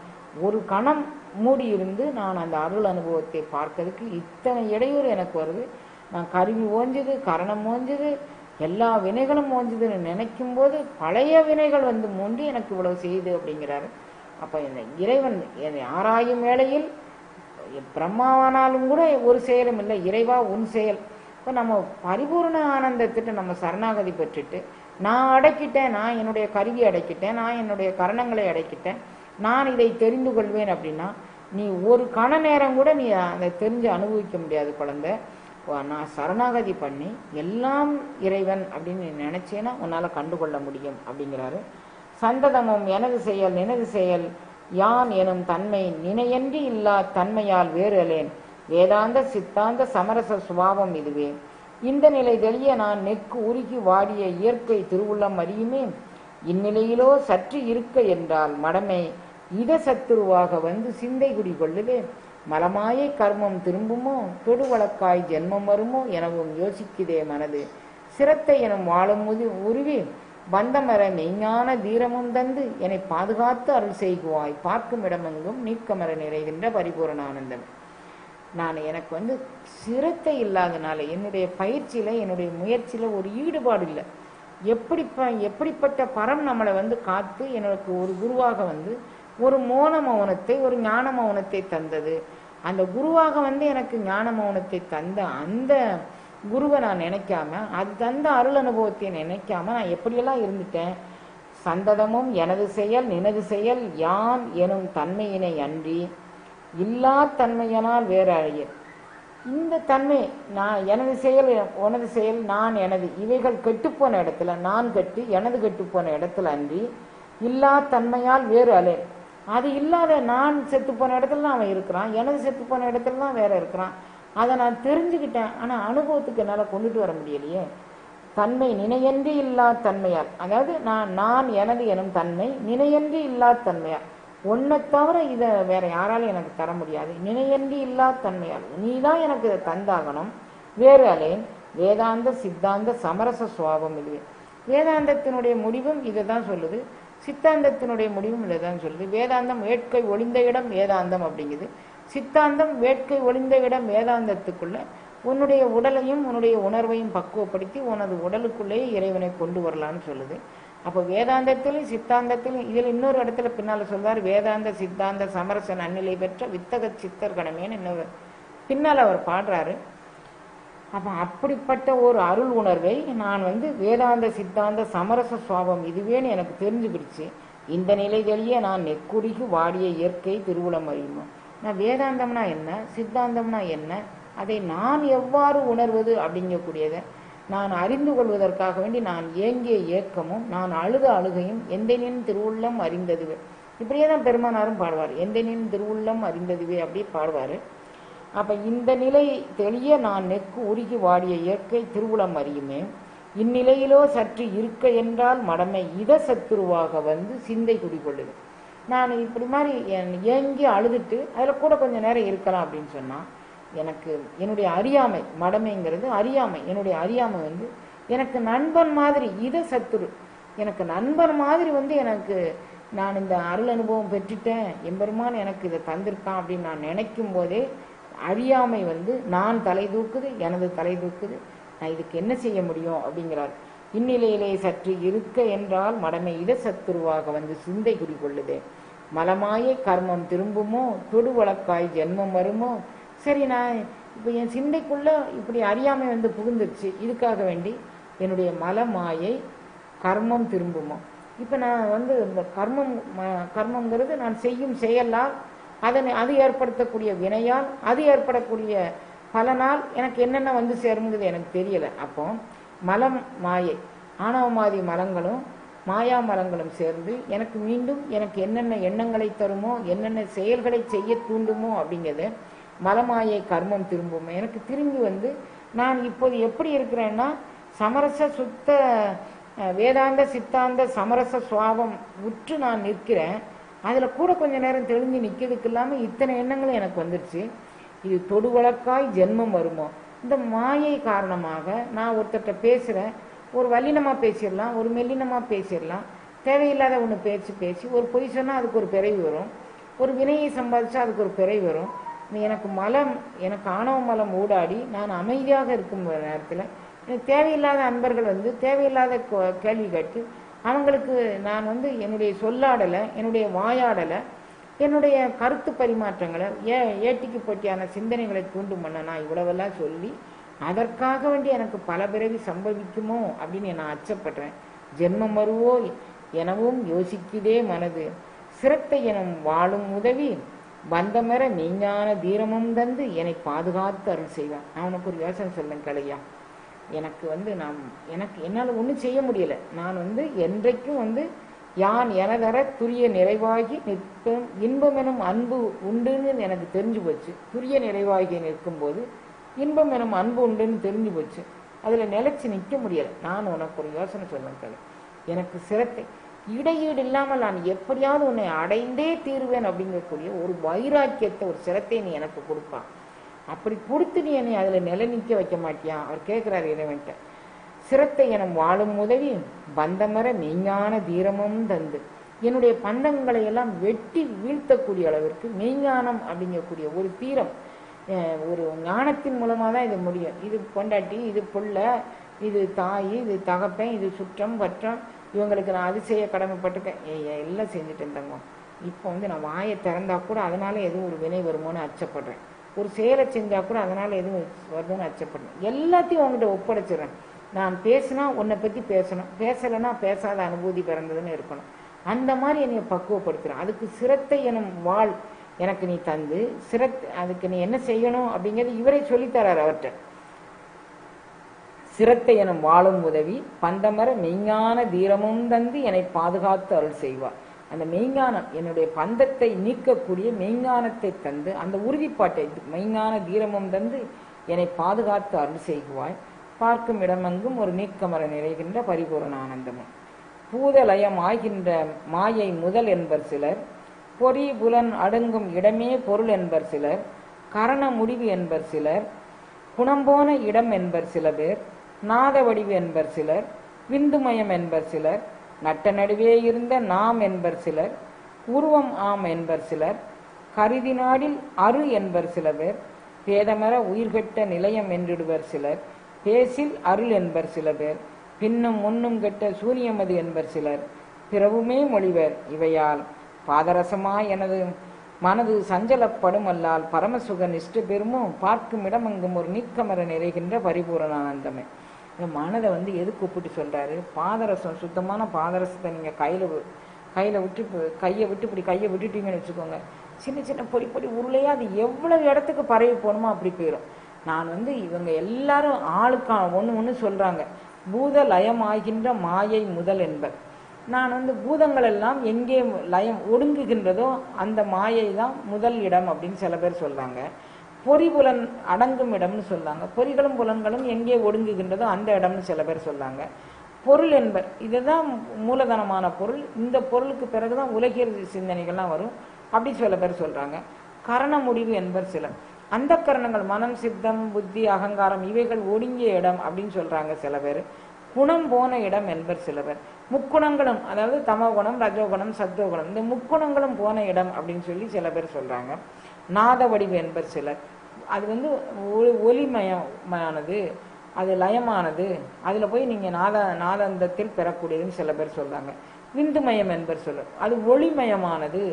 ஒரு கணம் மூடியிருந்து நான் அந்த அருள் அனுபவத்தை பார்க்கறதுக்கு இத்தனை இடையூறு எனக்கு வருது. நான் கருவி ஓஞ்சுது, கரணம் ஓஞ்சுது, எல்லா வினைகளும் ஓஞ்சுதுன்னு நினைக்கும் போது பழைய வினைகள் மூண்டி எனக்கு இவ்வளவு செய்யுது அப்படிங்கிறாரு. அப்போ இந்த இறைவன் ஆராயும் வேளையில் பிரம்மாவானாலும் கூட ஒரு செயலும் இல்லை, இறைவா உன் செயல். இப்போ நம்ம பரிபூர்ண ஆனந்தத்திட்டு நம்ம சரணாகதி பெற்றுட்டு நான் அடக்கிட்டேன், நான் என்னுடைய கருவி அடக்கிட்டேன், நான் என்னுடைய கரணங்களை அடக்கிட்டேன், நான் இதை தெரிந்து கொள்வேன் அப்படின்னா நீ ஒரு கண நேரம் கூட நீ அதை தெரிஞ்சு அனுபவிக்க முடியாது குழந்தை. நான் சரணாகதி பண்ணி எல்லாம் இறைவன் அப்படின்னு நீ நினைச்சேன்னா உன்னால் கண்டுகொள்ள முடியும் அப்படிங்கிறாரு. சந்ததமும் எனது செயல் நினது செயல் யான் எனும் தன்மை நினையன்றி இல்லா தன்மையால் வேறு அலேன். வேதாந்த சித்தாந்த சமரச சுபாவம் இதுவே. இந்த நிலை தெளிய நான் நெக்கு உருகி வாடிய இயற்கை திருவுள்ளம் அறியுமே. இந்நிலையிலோ சற்று இருக்க என்றால் மடமை இத சத்துருவாக சிந்தை குடி கொள்ளுவே. மலமாயை கர்மம் திரும்புமோ தொடு வழக்காய் ஜென்மம் வருமோ எனவும் யோசிக்குதே மனது. சிரத்தை எனும் வாழும் உருவி பந்தமர மெய்ஞான தீரமும் தந்து என்னை பாதுகாத்து அருள் செய்குவாய். பார்க்கும் இடமெங்கும் நீக்கமர நிறைகின்ற பரிபூரண ஆனந்தம். நான் எனக்கு சிரத்தை இல்லாதனால என்னுடைய பயிற்சியில என்னுடைய முயற்சியில ஒரு ஈடுபாடு இல்லை. எப்படிப்பட்ட பரம் நம்மளை காத்து எனக்கு ஒரு குருவாக ஒரு மோன மௌனத்தை ஒரு ஞான மௌனத்தை தந்தது. அந்த குருவாக எனக்கு ஞான மௌனத்தை தந்த அந்த குருவை நான் நினைக்காம, அது தந்த அருள் அனுபவத்தை நினைக்காம நான் எப்படியெல்லாம் இருந்துட்டேன். சந்ததமும் எனது செயல் நினது செயல் யான் எனும் தன்மையினை அன்றி இல்லா தன்மையனால் வேற அழிய. இந்த தன்மை நான் எனது செயல் உனது செயல் நான் எனது இவைகள் கெட்டுப்போன இடத்துல நான் கெட்டு எனது கெட்டுப்போன இடத்துல அன்றி இல்லா தன்மையால் வேறு அலை. அது இல்லாத நான் செத்து போன இடத்துல தான் அவன் இருக்கிறான், எனது செத்து போன இடத்துல தான் வேற இருக்கிறான். அதை நான் தெரிஞ்சுக்கிட்டேன். ஆனால் அனுபவத்துக்கு என்னால் கொண்டுட்டு வர முடியலையே. தன்மை நினையன்றி இல்லா தன்மையால், அதாவது நான் எனது எனும் தன்மை நினையன்றி இல்லா தன்மையால், ஒன்றை தவிர இதை வேற யாராலும் எனக்கு தர முடியாது. நினையன்றி இல்லா தன்மையால் நீ தான் எனக்கு இதை தந்தாகணும். வேறு அலேன் வேதாந்த சித்தாந்த சமரச சுவாபம் இதுவே. வேதாந்தத்தினுடைய முடிவும் இதை தான் சொல்லுது, சித்தாந்தத்தினுடைய முடிவும் இதை தான் சொல்லுது. வேதாந்தம் வேட்கை ஒளிந்த இடம் வேதாந்தம் அப்படிங்குது. சித்தாந்தம் வேட்கை ஒளிந்த இடம் வேதாந்தத்துக்குள்ள உன்னுடைய உடலையும் உன்னுடைய உணர்வையும் பக்குவப்படுத்தி உனது உடலுக்குள்ளேயே இறைவனை கொண்டு வரலான்னு சொல்லுது. அப்போ வேதாந்தத்திலும் சித்தாந்தத்திலும் இதில் இன்னொரு இடத்துல பின்னால் சொல்வார், வேதாந்த சித்தாந்த சமரச நன்னிலை பெற்ற வித்தக சித்தர் கடமேன்னு இன்னொரு பின்னால் அவர் பாடுறாரு. அப்போ அப்படிப்பட்ட ஒரு அருள் உணர்வை நான் வேதாந்த சித்தாந்த சமரச சுவாபம் இதுவேன்னு எனக்கு தெரிஞ்சுக்கிடுச்சு. இந்த நிலையிலேயே நான் நெக்குருகி வாடிய இயற்கை திருவுளம் அறியுமா. நான் வேதாந்தம்னா என்ன, சித்தாந்தம்னா என்ன, அதை நான் எவ்வாறு உணர்வது அப்படிங்கக்கூடியதை நான் அறிந்து கொள்வதற்காக வேண்டி நான் ஏங்கிய ஏக்கமும் நான் அழுத அழுகையும் எந்தனின் திருவுள்ளம் அறிந்ததுவே. இப்படியே தான் பெருமானாரும் பாடுவார், எந்தனின் திருவுள்ளம் அறிந்ததுவே அப்படி பாடுவார். அப்போ இந்த நிலை தெளிய நான் நெக்கு உருகி வாடிய இயற்கை திருவுளம் அறியுமே. இந்நிலையிலோ சற்று இருக்க என்றால் மடமை இத சத்துருவாக சிந்தை குடிக்கொள்ளுது. நான் இப்படி மாதிரி ஏங்கி அழுதுட்டு அதில் கூட கொஞ்சம் நேரம் இருக்கலாம் அப்படின்னு சொன்னால் எனக்கு என்னுடைய அறியாமை, மடமைங்கிறது அறியாமை, என்னுடைய அறியாமை எனக்கு நண்பன் மாதிரி இத சத்துரு, எனக்கு நண்பன் மாதிரி எனக்கு நான் இந்த அருள் அனுபவம் பெற்றுட்டேன், எம்பெருமான் எனக்கு இதை தந்திருக்கான் அப்படின்னு நான் நினைக்கும் போதே அறியாமை நான் தலை தூக்குது, எனது தலை தூக்குது, நான் இதுக்கு என்ன செய்ய முடியும் அப்படிங்கிறார். இந்நிலையிலே சற்று இருக்க என்றால் மடமை இத சத்துருவாக சிந்தை குடிக்கொள்ளுதே. மலமாயை கர்மம் திரும்புமோ தொடு வழக்காய் ஜென்மம் வருமோ. சரி, நான் இப்போ என் சிந்தைக்குள்ள இப்படி அறியாமை புகுந்துருச்சு, இதுக்காக வேண்டி என்னுடைய மலமாயை கர்மம் திரும்புமோ. இப்போ நான் இந்த கர்மங்கிறது நான் செய்யும் செயலால் அது ஏற்படுத்தக்கூடிய வினையால் அது ஏற்படக்கூடிய பலனால் எனக்கு என்னென்ன சேருங்கிறது எனக்கு தெரியலை. அப்போ மலம் மாயை ஆணவமாதி மலங்களும் மாயா மலங்களும் சேர்ந்து எனக்கு மீண்டும் எனக்கு என்னென்ன எண்ணங்களை தருமோ என்னென்ன செயல்களை செய்ய தூண்டுமோ அப்படிங்கிறத மலமாயை கர்மம் திரும்பும். எனக்கு திரும்பி நான் இப்போது எப்படி இருக்கிறேன்னா சமரச சுத்த வேதாந்த சித்தாந்த சமரச சுவாபம் உற்று நான் நிற்கிறேன். அதில் கூட கொஞ்ச நேரம் தெளிஞ்சு நிற்கிறதுக்கு இல்லாமல் இத்தனை எண்ணங்களும் எனக்கு வந்துடுச்சு. இது தொடு வழக்காய் ஜென்மம் வருமோ. இந்த மாயை காரணமாக நான் ஒருத்தர்கிட்ட பேசுகிறேன், ஒரு வல்லினமாக பேசிடலாம், ஒரு மெல்லினமாக பேசிடலாம், தேவையில்லாத ஒன்று பேசி ஒரு பொய் சொன்னால் அதுக்கு ஒரு பிறவி வரும், ஒரு வினையை சம்பாதிச்சா அதுக்கு ஒரு பிறவி வரும். எனக்கு ஆணவ மலம் ஊடாடி நான் அமைதியாக இருக்கும் நேரத்தில் எனக்கு தேவையில்லாத அன்பர்கள் தேவையில்லாத கேள்வி கேட்டு அவங்களுக்கு நான் என்னுடைய சொல்லாடலை, என்னுடைய வாயாடலை, என்னுடைய கருத்து பரிமாற்றங்களை ஏட்டிக்கு போட்டியான சிந்தனைகளை தூண்டும் பண்ண நான் இவ்வளவெல்லாம் சொல்லி அதற்காக வேண்டி எனக்கு பல பிறவி சம்பவிக்குமோ அப்படின்னு நான் அச்சப்படுறேன். ஜென்மம் வருவோ எனவும் யோசிக்குதே மனது. சிரத்தை எனும் வாழும் உதவி பந்தமர மெய்ஞான தீரமும் தந்து என்னை பாதுகாத்து அருள் செய்வான். நான் உனக்கு ஒரு யோசனை சொல்லேன் கலையா. எனக்கு என்னால் ஒன்றும் செய்ய முடியல. நான் என்றைக்கும் யான் எனதர துரிய நிறைவாகி நிற்பேன். இன்பம் எனும் அன்பு உண்டுன்னு எனக்கு தெரிஞ்சு போச்சு. துரிய நிறைவாகி நிற்கும்போது இன்பம் எனும் அன்பு உண்டுன்னு தெரிஞ்சு போச்சு. அதில் நிலைச்சி நிற்க முடியலை. நான் உனக்கு ஒரு யோசனை சொல்லேன் கலை. எனக்கு சிரத்தை இடையீடு இல்லாமல் நான் எப்படியாவது உன்னை அடைந்தே தீருவேன் அப்படிங்கக்கூடிய ஒரு வைராக்கியத்தை, ஒரு சிரத்தை நீ எனக்கு கொடுப்பான். அப்படி கொடுத்து நீ என்னை அதில் நிலை நிற்க வைக்க மாட்டியா? அவர் கேட்குறாரு இறைவன்ட்ட. சிரத்தை எனும் வாழும் உதவி பந்தமர மெய்ஞான தீரமும் தந்து, என்னுடைய பந்தங்களை எல்லாம் வெட்டி வீழ்த்தக்கூடிய அளவிற்கு மெய்ஞானம் அப்படிங்கக்கூடிய ஒரு தீரம், ஒரு ஞானத்தின் மூலமாக தான் இது முடியும். இது பொண்டாட்டி, இது புள்ள, இது தாய், இது தகப்பன், இது சுற்றம் பற்றம், இவங்களுக்கு நான் அது செய்ய கடமைப்பட்டிருக்கேன், எல்லாம் செஞ்சுட்டேன் தங்கம். இப்போ நான் வாயை திறந்தா கூட அதனால எதுவும் ஒரு வினை வருமோன்னு அச்சப்படுறேன். ஒரு செயலை செஞ்சா கூட அதனால எதுவும் வருதுன்னு அச்சப்படுறேன். எல்லாத்தையும் உங்ககிட்ட ஒப்படைச்சிடுறேன். நான் பேசினா உன்னை பற்றி பேசணும், பேசலைன்னா பேசாத அனுபூதி பிறந்ததுன்னு இருக்கணும். அந்த மாதிரி என்னை பக்குவப்படுத்துகிறேன். அதுக்கு சிரத்தை எனும் வாழ் எனக்கு நீ தந்து, அதுக்கு நீ என்ன செய்யணும் அப்படிங்கிறது இவரை சொல்லித்தரார் அவர்கிட்ட. சிரத்தை எனும் வாழும் உதவி பந்தமர மெய்ஞான தீரமும் தந்து என்னை பாதுகாத்து அருள் செய்வார். அந்த மெய்ஞானம், என்னுடைய பந்தத்தை நீக்கக்கூடிய மெய்ஞானத்தை தந்து, அந்த உறுதிப்பாட்டை, மெய்ஞான தீரமும் தந்து என்னை பாதுகாத்து அருள் செய்வாய். பார்க்கும் இடமெங்கும் ஒரு நீக்கமர நிறைகின்ற பரிபூரண ஆனந்தமும். பூதலயம் ஆகின்ற மாயை முதல் என்பர் சிலர், பொறி புலன் அடங்கும் இடமே பொருள் என்பர் சிலர், கரண முடிவு என்பர் சிலர், குணம்போன இடம் என்பர் சில பேர், நாத வடிவு என்பர் சிலர், விந்துமயம் என்பர் சிலர், நட்ட நடுவே இருந்த நாம் என்பர் சிலர், உருவம் ஆம் என்பர் சிலர், கருதி நாடில் அரு என்பர் சில பேர், பேதமர உயிர்கெட்ட நிலையம் என்றிடுவர் சிலர், பேசில் அருள் என்பர் சில பேர், பின்னும் முன்னும் கெட்ட சூரியமது என்பர் சிலர், பிறவுமே மொழிவர் இவையால் பாதரசமாய் எனது மனது சஞ்சலப்படும் அல்லால் பரமசுக நிஷ்ட பெருமோ பார்க்கும் இடமெங்கும் ஒரு நீக்கமர நிறைகின்ற பரிபூரண ஆனந்தமே. இந்த மனதை எதுக்கு ஒப்பிட்டு சொல்றாரு? பாதரசம், சுத்தமான பாதரசத்தை நீங்க கையை விட்டு இப்படி கையை விட்டுட்டீங்கன்னு வச்சுக்கோங்க, சின்ன சின்ன பொடி பொடி உருளையா அது எவ்வளவு இடத்துக்கு பரவி போகணுமோ அப்படி போயிடும். நான் இவங்க எல்லாரும் ஆளுக்கா ஒன்று சொல்றாங்க. பூத லயமாகின்ற மாயை முதல் என்பர். நான் பூதங்கள் எல்லாம் எங்கே லயம் ஒடுங்குகின்றதோ அந்த மாயை தான் முதல் இடம் அப்படின்னு சில பேர் சொல்றாங்க. பொறிபுலன் அடங்கும் இடம்னு சொல்லாங்க. பொறிகளும் புலன்களும் எங்கே ஒடுங்குகின்றதோ அந்த இடம்னு சில பேர் சொல்லாங்க. பொருள் என்பர், இதுதான் மூலதனமான பொருள், இந்த பொருளுக்கு பிறகுதான் உலகியல் சிந்தனைகள்லாம் வரும் அப்படி சில பேர் சொல்றாங்க. கரண முடிவு என்பர் சிலர். அந்த கரணங்கள் மனம், சித்தம், புத்தி, அகங்காரம் இவைகள் ஒடுங்கிய இடம் அப்படின்னு சொல்றாங்க சில பேர். குணம் போன இடம் என்பர் சில பேர். முக்குணங்களும், அதாவது தமோகுணம், ரஜோகுணம், சத்துவகுணம், இந்த முக்குணங்களும் போன இடம் அப்படின்னு சொல்லி சில பேர் சொல்றாங்க. நாத வடிவு என்பர் சிலர். அது ஒலிமயமானது, அது லயமானது, அதுல போய் நீங்க நாதந்தத்தில் பெறக்கூடியதுன்னு சில பேர் சொல்றாங்க. விந்துமயம் என்பர் சிலர். அது ஒளிமயமானது,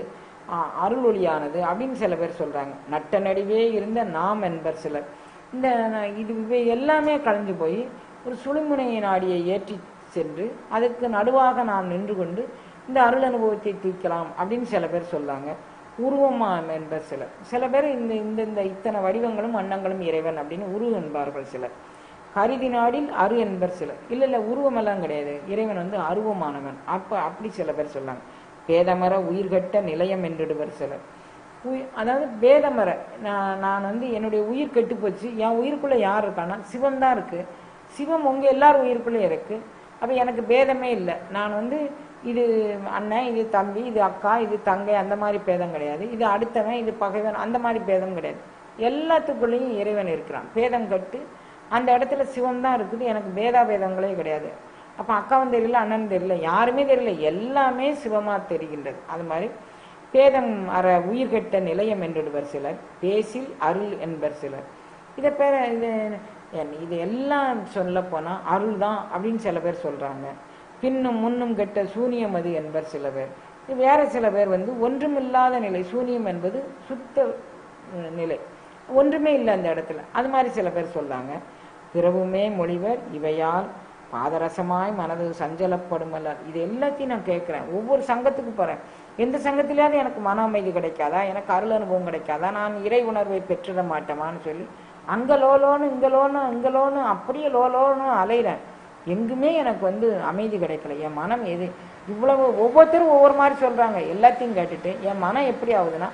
அருள் ஒளியானது அப்படின்னு சில பேர் சொல்றாங்க. நட்ட நடுவே இருந்த நாம் என்பர் சிலர். இவை எல்லாமே கலைஞ்சு போய் ஒரு சுழுமுனையை நாடியை ஏற்றி சென்று அதுக்கு நடுவாக நாம் நின்று கொண்டு இந்த அருள் அனுபவத்தை தூக்கலாம் அப்படின்னு சில பேர் சொல்லாங்க. உருவமாம் என்பர் சிலர். சில பேர் இந்த இத்தனை வடிவங்களும் வண்ணங்களும் இறைவன் அப்படின்னு உருவம் என்பார்கள் சிலர். கருதி நாடில் அரு என்பர் சிலர். இல்லை உருவமெல்லாம் கிடையாது, இறைவன் அருவமானவன் அப்படி சில பேர் சொல்லாங்க. பேதமர உயிர்கட்ட நிலையம் என்றிடுவர் சிலர். அதாவது பேதமர, நான் என்னுடைய உயிர் கெட்டு போச்சு, என் உயிருக்குள்ள யார் இருக்கான்னா சிவன் தான் இருக்கு. சிவம் உங்க எல்லாரும் உயிருக்குள்ளே இருக்கு. அப்ப எனக்கு பேதமே இல்லை. நான் இது அண்ணன், இது தம்பி, இது அக்கா, இது தங்கை, அந்த மாதிரி பேதம் கிடையாது. இது அடுத்தவன், இது பகைவன், அந்த மாதிரி பேதம் கிடையாது. எல்லாத்துக்குள்ளேயும் இறைவன் இருக்கிறான். பேதம் கட்டு அந்த இடத்துல சிவம் தான் இருக்குது. எனக்கு பேதாபேதங்களே கிடையாது. அப்ப அக்காவும் தெரியல, அண்ணன் தெரியல, யாருமே தெரியல, எல்லாமே சிவமா தெரிகின்றது. அது மாதிரி பேதம் அற உயிர்கெட்ட நிலையம் என்றிடுவர் சிலர். பேசில் அருள் என்பர் சிலர். இதை இது எல்லாம் சொல்ல போனா அருள் தான் அப்படின்னு சில பேர் சொல்றாங்க. பின்னும் முன்னும் கெட்ட சூனியம் அது என்பர் சில பேர். வேற சில பேர் ஒன்றுமில்லாத நிலை, சூனியம் என்பது சுத்த நிலை, ஒன்றுமே இல்லை அந்த இடத்துல, அது மாதிரி சில பேர் சொல்றாங்க. பிறவுமே மொழிவர் இவையால் பாதரசமாய் மனது சஞ்சலப்படும் அல்ல. இது எல்லாத்தையும் நான் கேட்கிறேன். ஒவ்வொரு சங்கத்துக்கு போறேன், எந்த சங்கத்திலேயாவது எனக்கு மன அமைதி கிடைக்காதா, எனக்கு அருள் அனுபவம் கிடைக்காதா, நான் இறை உணர்வை பெற்றிட மாட்டேமான்னு சொல்லி அங்க லோலோன்னு இங்கலோன்னு அப்படியே லோலோன்னு அலைகிறேன். எங்குமே எனக்கு அமைதி கிடைக்கல. என் மனம் எது இவ்வளவு, ஒவ்வொருத்தரும் ஒவ்வொரு மாதிரி சொல்றாங்க. எல்லாத்தையும் கேட்டுட்டு என் மனம் எப்படி ஆகுதுன்னா,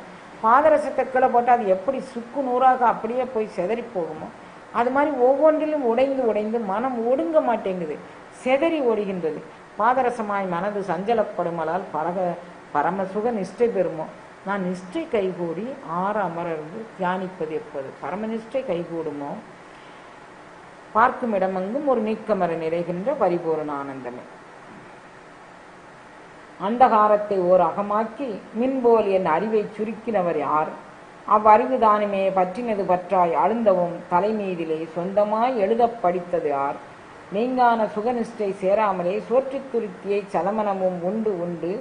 பாதரசத்தை கீழே போட்டு அது எப்படி சுக்கு நூறாக அப்படியே போய் செதறி போகுமோ அது மாதிரி ஒவ்வொன்றிலும் உடைந்து மனம் ஒடுங்க மாட்டேங்குது. செதறி ஓடுகின்றது. பாதரசமாய் மனது சஞ்சலப்படுமலால் பரமசுக நிஷ்டை பெறுமோ. நான் நிஷ்டை கைகூடி அமர்ந்து தியானிப்பது எப்போது பரமநிஷ்டை கைகூடுமோ. பார்க்கும் இடமெங்கும் ஒரு நீக்கமர நிறைகின்ற பரிபூரண ஆனந்தமே. அந்தகாரத்தை ஓர் அகமாக்கி மின்போல் என் அறிவை சுருக்கினவர் யார்? அவ்வறிவு தானுமே பற்றினது பற்றாய் அழுந்தவும் தலைமீதிலே சொந்தமாய் எழுதப் படித்தது யார்? மெய்ஞான சுகநிஷ்டை சேராமலே சோற்றுத் துருத்தியை சலமனமும் உண்டு உண்டு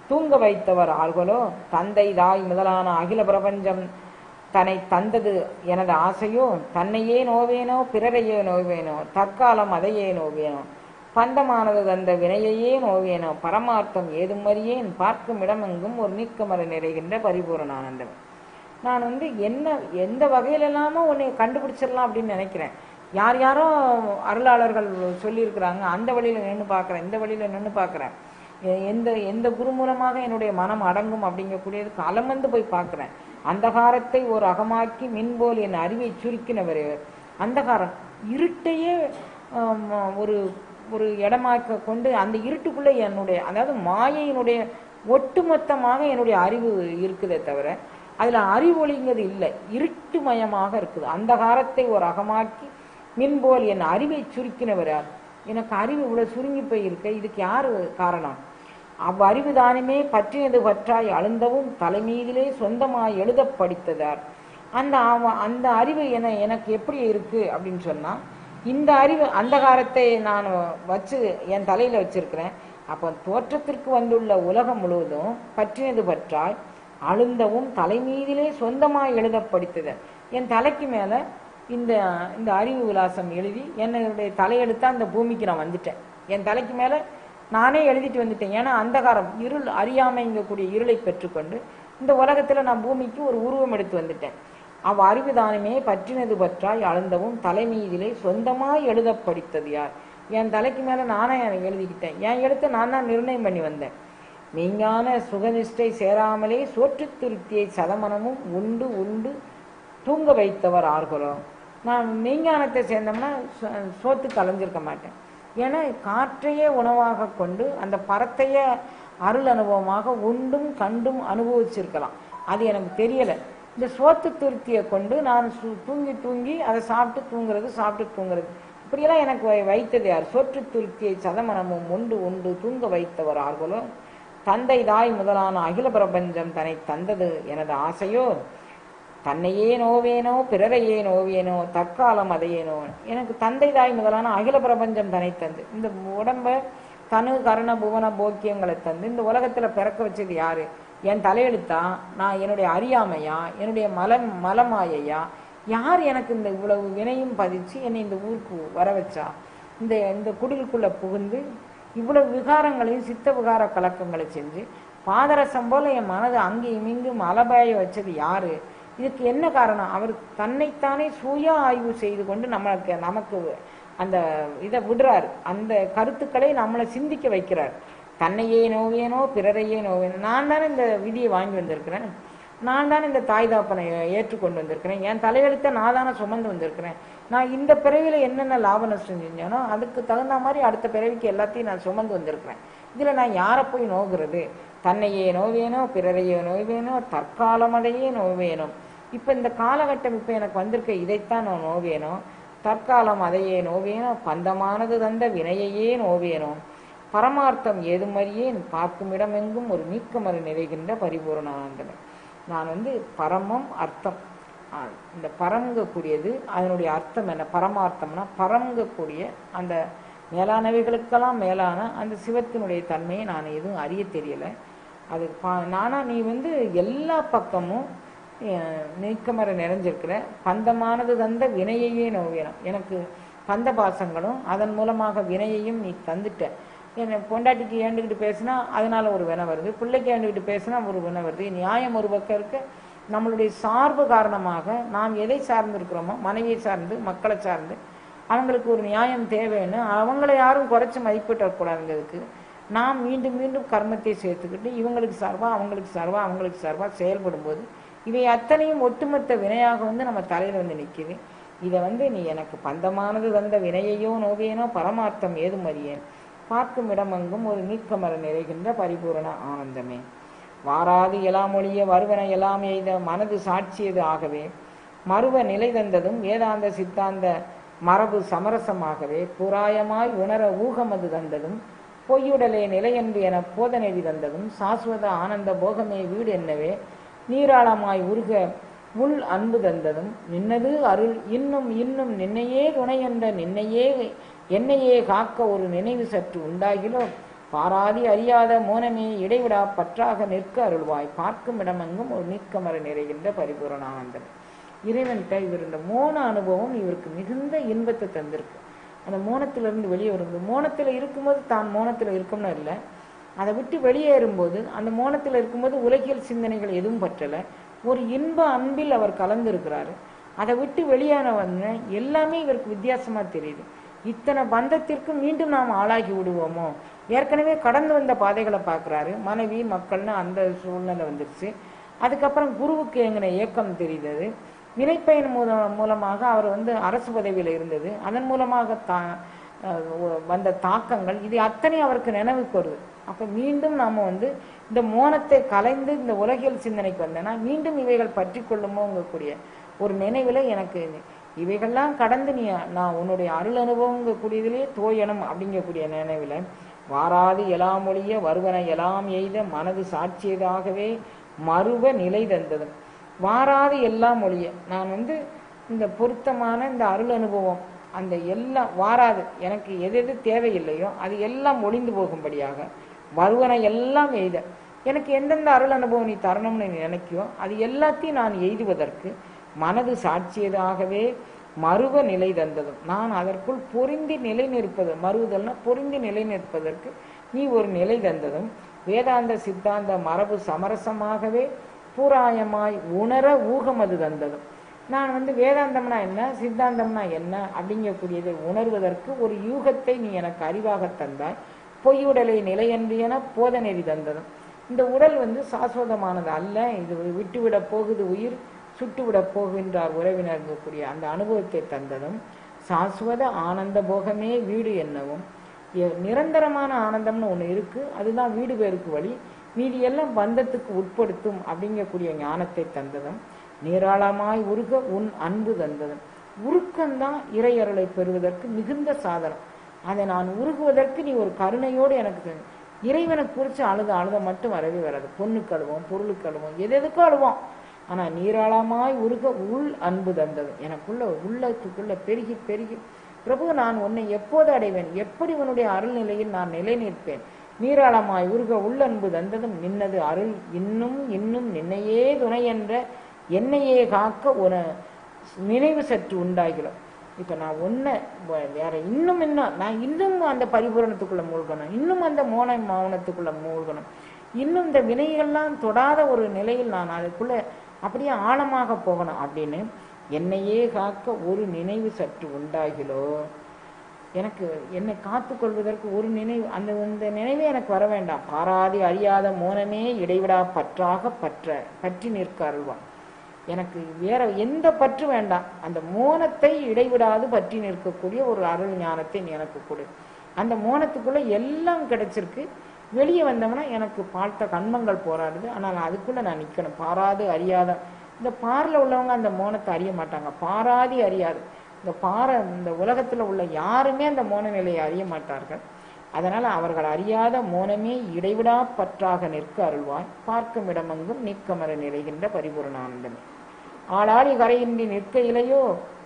தூங்க வைத்தவர் ஆர்களோ. தந்தை தாய் முதலான அகில பிரபஞ்சம் தன்னை தந்தது எனது ஆசையோ. தன்னையே நோவேனோ பிறரையே நோவேனோ தற்காலம் அதையே நோவேனோ. பந்தமானது தந்த வினையையே நோவேனோ. பரமார்த்தம் ஏதும் அறியேன் பார்க்கும் இடமெங்கும் ஒரு நீக்கமர நிறைகின்ற பரிபூரண ஆனந்தம். நான் எந்த வகையிலெல்லாமோ உன்னை கண்டுபிடிச்சிடலாம் அப்படின்னு நினைக்கிறேன். யார் யாரோ அருளாளர்கள் சொல்லியிருக்கிறாங்க, அந்த வழியில் நின்று பார்க்குறேன், இந்த வழியில் நின்று பார்க்குறேன், எந்த குரு மூலமாக என்னுடைய மனம் அடங்கும் அப்படிங்கக்கூடியதுக்கு அலமந்து போய் பார்க்குறேன். அந்தகாரத்தை ஒரு அகமாக்கி மின்போல் என் அறிவை சுருக்கினவர். அந்தகாரம் இருட்டையே ஒரு ஒரு இடமாக்க கொண்டு அந்த இருட்டுக்குள்ளே என்னுடைய அதாவது மாயையினுடைய ஒட்டுமொத்தமாக என்னுடைய அறிவு இருக்குதே தவிர அதில் அறிவொளிங்கிறது இல்லை, இருட்டுமயமாக இருக்குது. அந்தகாரத்தை ஒரு அகமாக்கி மின்போல் என் அறிவை சுருக்கினவர் யார்? எனக்கு அறிவு இவ்வளோ சுருங்கி போயிருக்க, இதுக்கு யார் காரணம்? அவ்வறிவு தானுமே பற்றினது பற்றாய் அழுந்தவும் தலைமீதிலே சொந்தமாய் எழுத படித்ததார். அந்த அறிவு எனக்கு எப்படி இருக்கு அப்படின்னு சொன்னால், இந்த அறிவு அந்தகாரத்தை நான் வச்சு என் தலையில் வச்சிருக்கிறேன். அப்போ தோற்றத்திற்கு வந்துள்ள உலகம் முழுவதும் பற்றினது பற்றாய் அழுந்தவும் தலைமீதிலே சொந்தமாய் எழுத படித்தது. என் தலைக்கு மேலே இந்த அறிவு விலாசம் எழுதி என்னுடைய தலையெழுத்தா அந்த பூமிக்கு நான் வந்துட்டேன். என் தலைக்கு மேலே நானே எழுதிட்டு வந்துட்டேன். ஏன்னா அந்தகாரம் இருள் அறியாமைங்கக்கூடிய இருளை பெற்றுக்கொண்டு இந்த உலகத்தில் நான் பூமிக்கு ஒரு உருவம் எடுத்து வந்துட்டேன். அறிவு தானுமே பற்றினது பற்றாய் அழுந்தவும் தலைமீதிலே சொந்தமாய் எழுத படித்தது யார்? என் தலைக்கு மேலே நானே எழுதிக்கிட்டேன். என் எழுத்தை நான் தான் நிர்ணயம் பண்ணி வந்தேன். மெய்ஞான சுகநிஷ்டை சேராமலே சோற்று திருப்தியை சதமனமும் உண்டு உண்டு தூங்க வைத்தவர் ஆர்களோ. நான் மெய்ஞானத்தை சேர்ந்தோம்னா சோத்து கலைஞ்சிருக்க மாட்டேன். ஏன்னா காற்றையே உணவாக கொண்டு அந்த பரத்தையே அருள் அனுபவமாக உண்டும் கண்டும் அனுபவிச்சிருக்கலாம். அது எனக்கு தெரியலை. இந்த சோத்து திருப்தியை கொண்டு நான் தூங்கி தூங்கி அதை சாப்பிட்டு தூங்குறது இப்படியெல்லாம் எனக்கு வைத்தது யார்? சோற்று திருப்தியை சதமனமும் உண்டு உண்டு தூங்க வைத்தவர் ஆர்களோ. தந்தை தாய் முதலான அகில பிரபஞ்சம் தன்னை தந்தது எனது ஆசையோ. தன்னையே நோவேனோ பிறரையே நோவேனோ தற்காலம் அதையே நோ. எனக்கு தந்தை தாய் முதலான அகில பிரபஞ்சம் தன்னை தந்து இந்த உடம்ப தனு கரண புவன போக்கியங்களை தந்து இந்த உலகத்தில் பிறக்க வச்சது யாரு? என் தலையெழுத்தா? நான் என்னுடைய அறியாமையா? என்னுடைய மலமாயையா? யார் எனக்கு இந்த இவ்வளவு வினையும் பதிச்சு என்னை இந்த ஊருக்கு வர வச்சா? இந்த குடிலுக்குள்ள புகுந்து இவ்வளவு விகாரங்களையும் சித்த விகார கலக்கங்களை செஞ்சு பாதரசம் போல என் மனது அங்கேயும் இங்கும் அலபாய வச்சது யாரு? இதுக்கு என்ன காரணம்? அவர் தன்னைத்தானே சுய ஆய்வு செய்து கொண்டு நமக்கு அந்த இதை விடுறார். அந்த கருத்துக்களை நம்மளை சிந்திக்க வைக்கிறார். தன்னையே நோவேனோ பிறரையே நோவேனோ. நான் தானே இந்த விதியை வாங்கி வந்திருக்கிறேன். நான் தானே இந்த தாய் தாப்பனை ஏற்றுக்கொண்டு வந்திருக்கிறேன். என் தலையெழுத்தை நான் தானே சுமந்து வந்திருக்கிறேன். நான் இந்த பிறவியில் என்னென்ன லாப நஷ்டம் செஞ்சேனோ அதுக்கு தகுந்த மாதிரி அடுத்த பிறவிக்கு எல்லாத்தையும் நான் சுமந்து வந்திருக்கிறேன். இதில் நான் யாரை போய் நோகிறது? தன்னையே நோவேனோ பிறரையே நோவேனோ தற்காலமதையே நோவேனோ. இப்போ இந்த காலகட்டம் இப்போ எனக்கு வந்திருக்க இதைத்தான் நான் நோவேனோ. தற்காலம் அதையே நோவேனோ. பந்தமானது தந்த வினையையே நோவேனோ. பரமார்த்தம் ஏதும் அறியேன் பார்க்கும் இடமெங்கும் ஒரு நீக்கமறு நிறைகின்ற பரிபூரண ஆனந்தமே. நான் பரமம் அர்த்தம், இந்த பரம்கக்கூடியது அதனுடைய அர்த்தம் என்ன? பரமார்த்தம்னா பரம்கக்கூடிய அந்த மேலானவைகளுக்கெல்லாம் மேலான அந்த சிவத்தினுடைய தன்மையை நான் எதுவும் அறிய தெரியலை. அது நானா நீ எல்லா பக்கமும் நீக்கமர நிறைஞ்சிருக்கிற பந்தமானது தந்த வினையையே நோவேணும். எனக்கு பந்த பாசங்களும் அதன் மூலமாக வினையையும் நீ தந்துட்ட. என்னை பொண்டாட்டிக்கு ஏண்டுக்கிட்டு பேசினா அதனால ஒரு வினை வருது, பிள்ளைக்கு ஏண்டுக்கிட்டு பேசினா ஒரு வினை வருது. நியாயம் ஒரு பக்கம் இருக்க, நம்மளுடைய சார்பு காரணமாக நாம் எதை சார்ந்து இருக்கிறோமோ மனைவியை சார்ந்து மக்களை சார்ந்து அவங்களுக்கு ஒரு நியாயம் தேவைன்னு அவங்கள யாரும் குறைச்சி மதிப்பிட்டக்கூடாதுங்கிறதுக்கு நாம் மீண்டும் மீண்டும் கர்மத்தை சேர்த்துக்கிட்டு இவங்களுக்கு சார்பாக அவங்களுக்கு சார்பாக செயல்படும் போது இவை அத்தனையும் ஒட்டுமொத்த வினையாக நம்ம தலையில் நிற்கிது. இதை நீ எனக்கு பந்தமானது தந்த வினையையோ நோவேனோ பரமார்த்தம் ஏதும் அறியேன். பார்க்கும் இடமெங்கும் ஒரு நீக்கமர நிறைகின்ற பரிபூரண ஆனந்தமே. வாராது எலாமொழிய வருவன எல்லாம் எய்த மனது சாட்சியது ஆகவே மறுவ நிலை தந்ததும் வேதாந்த சித்தாந்த மரபு சமரசமாகவே புராயமாய் உணர ஊகமது தந்ததும் பொய்யுடலே நிலையன்று என போதநெறி தந்ததும் சாஸ்வத ஆனந்த போகமே வீடு என்னவே நீராளமாய் உருக உள் அன்பு தந்ததும் நின்னது அருள் இன்னும் இன்னும் நின்னையே துணை என்ற நின்னையே என்னையே காக்க ஒரு நினைவு சற்று உண்டாகிலோ பாராதி அறியாத மோனமே இடைவிடா பற்றாக நிற்க அருள்வாய். பார்க்கும் இடமெங்கும் ஒரு நீக்கமர நிறைகின்ற பரிபூரண ஆனந்தம். இறைவன்கிட்ட இவர் இந்த மோன அனுபவம் இவருக்கு மிகுந்த இன்பத்தை தந்திருக்கு. அந்த மோனத்திலிருந்து வெளியே வரும்போது, மோனத்தில் இருக்கும்போது தான் மோனத்தில் இருக்கும்னு இல்லை, அதை விட்டு வெளியேறும்போது அந்த மோனத்தில் இருக்கும்போது உலகியல் சிந்தனைகள் எதுவும் பற்றலை, ஒரு இன்ப அன்பில் அவர் கலந்துருக்கிறாரு. அதை விட்டு வெளியான வந்து எல்லாமே இவருக்கு வித்தியாசமாக தெரியுது. இத்தனை பந்தத்திற்கு மீண்டும் நாம் ஆளாகி விடுவோமோ, ஏற்கனவே கடந்து வந்த பாதைகளை பார்க்குறாரு. மனைவி மக்கள்னு அந்த சூழ்நிலை வந்துருச்சு. அதுக்கப்புறம் குருவுக்கு எங்கின ஏக்கம் தெரிந்தது. வினைப்பயன் மூலமாக அவர் அரசு பதவியில் இருந்தது. அதன் மூலமாக வந்த தாக்கங்கள் இது அத்தனை அவருக்கு நினைவுக்கு வருது. அப்போ மீண்டும் நாம் இந்த மோனத்தை கலைந்து இந்த உலகியல் சிந்தனைக்கு வந்தேன்னா மீண்டும் இவைகள் பற்றி கொள்ளுமோங்கக்கூடிய ஒரு நினைவில் எனக்கு இவைகள்லாம் கடந்து நான் உன்னுடைய அருள் அனுபவங்கக்கூடியதிலே தோயணும் அப்படிங்கக்கூடிய நினைவில் வாராது எலாம் ஒழிய வருவன எல்லாம் எய்த மனது சாட்சியதாகவே மறுவ நிலை தந்ததும் வாராது எல்லாம் ஒழிய நான் இந்த பொருத்தமான இந்த அருள் அனுபவம் அந்த எல்லாம் வாராது எனக்கு எது எது தேவையில்லையோ அது எல்லாம் ஒளிந்து போகும்படியாக வருவன எல்லாம் எய்த எனக்கு எந்தெந்த அருள் அனுபவம் நீ தரணும்னு நீ நினைக்கியோ அது எல்லாத்தையும் நான் எய்துவதற்கு மனது சாட்சியதாகவே மறுவ நிலை தந்ததும் நான் அதற்குள் பொருந்தி நிலை நிற்பது, மறுவுதல்னா பொருந்தி நிலை நிற்பதற்கு நீ ஒரு நிலை தந்ததும் வேதாந்த சித்தாந்த மரபு சமரசமாகவே பூராயமாய் உணர ஊகம் அது தந்ததும் நான் வேதாந்தம்னா என்ன சித்தாந்தம்னா என்ன அப்படிங்கக்கூடியதை உணர்வதற்கு ஒரு யூகத்தை நீ எனக்கு அறிவாக தந்தாய். பொய்யுடலை நிலையன்று என போதநெறி தந்ததும் இந்த உடல் சாஸ்வதமானது அல்ல, இது விட்டுவிட போகுது, உயிர் சுட்டுவிட போகின்றார் உறவினர் இருக்கக்கூடிய அந்த அனுபவத்தை தந்ததும் சாஸ்வத ஆனந்த போகமே வீடு என்னவும் நிரந்தரமான ஆனந்தம்னு ஒன்று இருக்கு, அதுதான் வீடு பேருக்கு வழி, மீதி எல்லாம் பந்தத்துக்கு உட்படுத்தும் அப்படிங்கக்கூடிய ஞானத்தை தந்ததும் நீராளமாய் உருக உன் அன்பு தந்ததும் உருக்கம்தான் இறையருளை பெறுவதற்கு மிகுந்த சாதனம். அதை நான் உருகுவதற்கு நீ ஒரு கருணையோடு எனக்கு இறைவனை குறித்து அழுத மட்டும் வரவே வராது. பொண்ணுக்கு அழுவோம், பொருளுக்கு அழுவோம், எதுக்கோ அழுவோம். ஆனால் நீராளமாய் உருக உள் அன்பு தந்தது எனக்குள்ள உள்ளத்துக்குள்ள பெருகி பெருகி பிரபு நான் உன்னை எப்போது அடைவேன், எப்படி உன்னுடைய அருள் நிலையில் நான் நிலை நிற்பேன். நீராளமாய் உருக உள்ளன்பு தந்ததும் நின்னது அருள் இன்னும் இன்னும் நின்னையே துணை என்ற என்னையே காக்க ஒரு நினைவு சற்று உண்டாகிறோம். இப்போ நான் வேற இன்னும் நான் இன்னும் அந்த பரிபூரணத்துக்குள்ள மூழ்கணும், இன்னும் அந்த மௌனத்துக்குள்ள மூழ்கணும், இன்னும் இந்த வினைகள்லாம் தொடாத ஒரு நிலையில் நான் அதுக்குள்ள அப்படியே ஆழமாக போகணும் அப்படின்னு என்னையே காக்க ஒரு நினைவு சற்று உண்டாகிலோ. எனக்கு என்னை காத்து கொள்வதற்கு ஒரு நினைவு அந்த நினைவே எனக்கு வர வேண்டாம். பாராதி அறியாத மோனமே இடைவிடா பற்றாக பற்றி நிற்க அருள்வான். எனக்கு வேற எந்த பற்று வேண்டாம், அந்த மோனத்தை இடைவிடாது பற்றி நிற்கக்கூடிய ஒரு அருள் ஞானத்தை எனக்கு கொடு. அந்த மோனத்துக்குள்ள எல்லாம் கிடைச்சிருக்கு. வெளியே வந்தோம்னா எனக்கு பார்த்த கண்மங்கள் போராடுது, ஆனால் அதுக்குள்ள நான் நிற்கணும். பாராது அறியாத இந்த பாரில் உள்ளவங்க அந்த மோனத்தை அறிய மாட்டாங்க, பாராதி அறியாது. இந்த உலகத்தில் உள்ள யாருமே அந்த மோன நிலையை அறிய மாட்டார்கள். அதனால் அவர்கள் அறியாத மோனமே இடைவிடா பற்றாக நிற்க அருள்வாய். பார்க்கும் இடமெங்கும் நீக்கமர நிறைகின்ற பரிபூரண ஆனந்தமே. ஆளாடி கரையின்றி நிற்க இலையோ,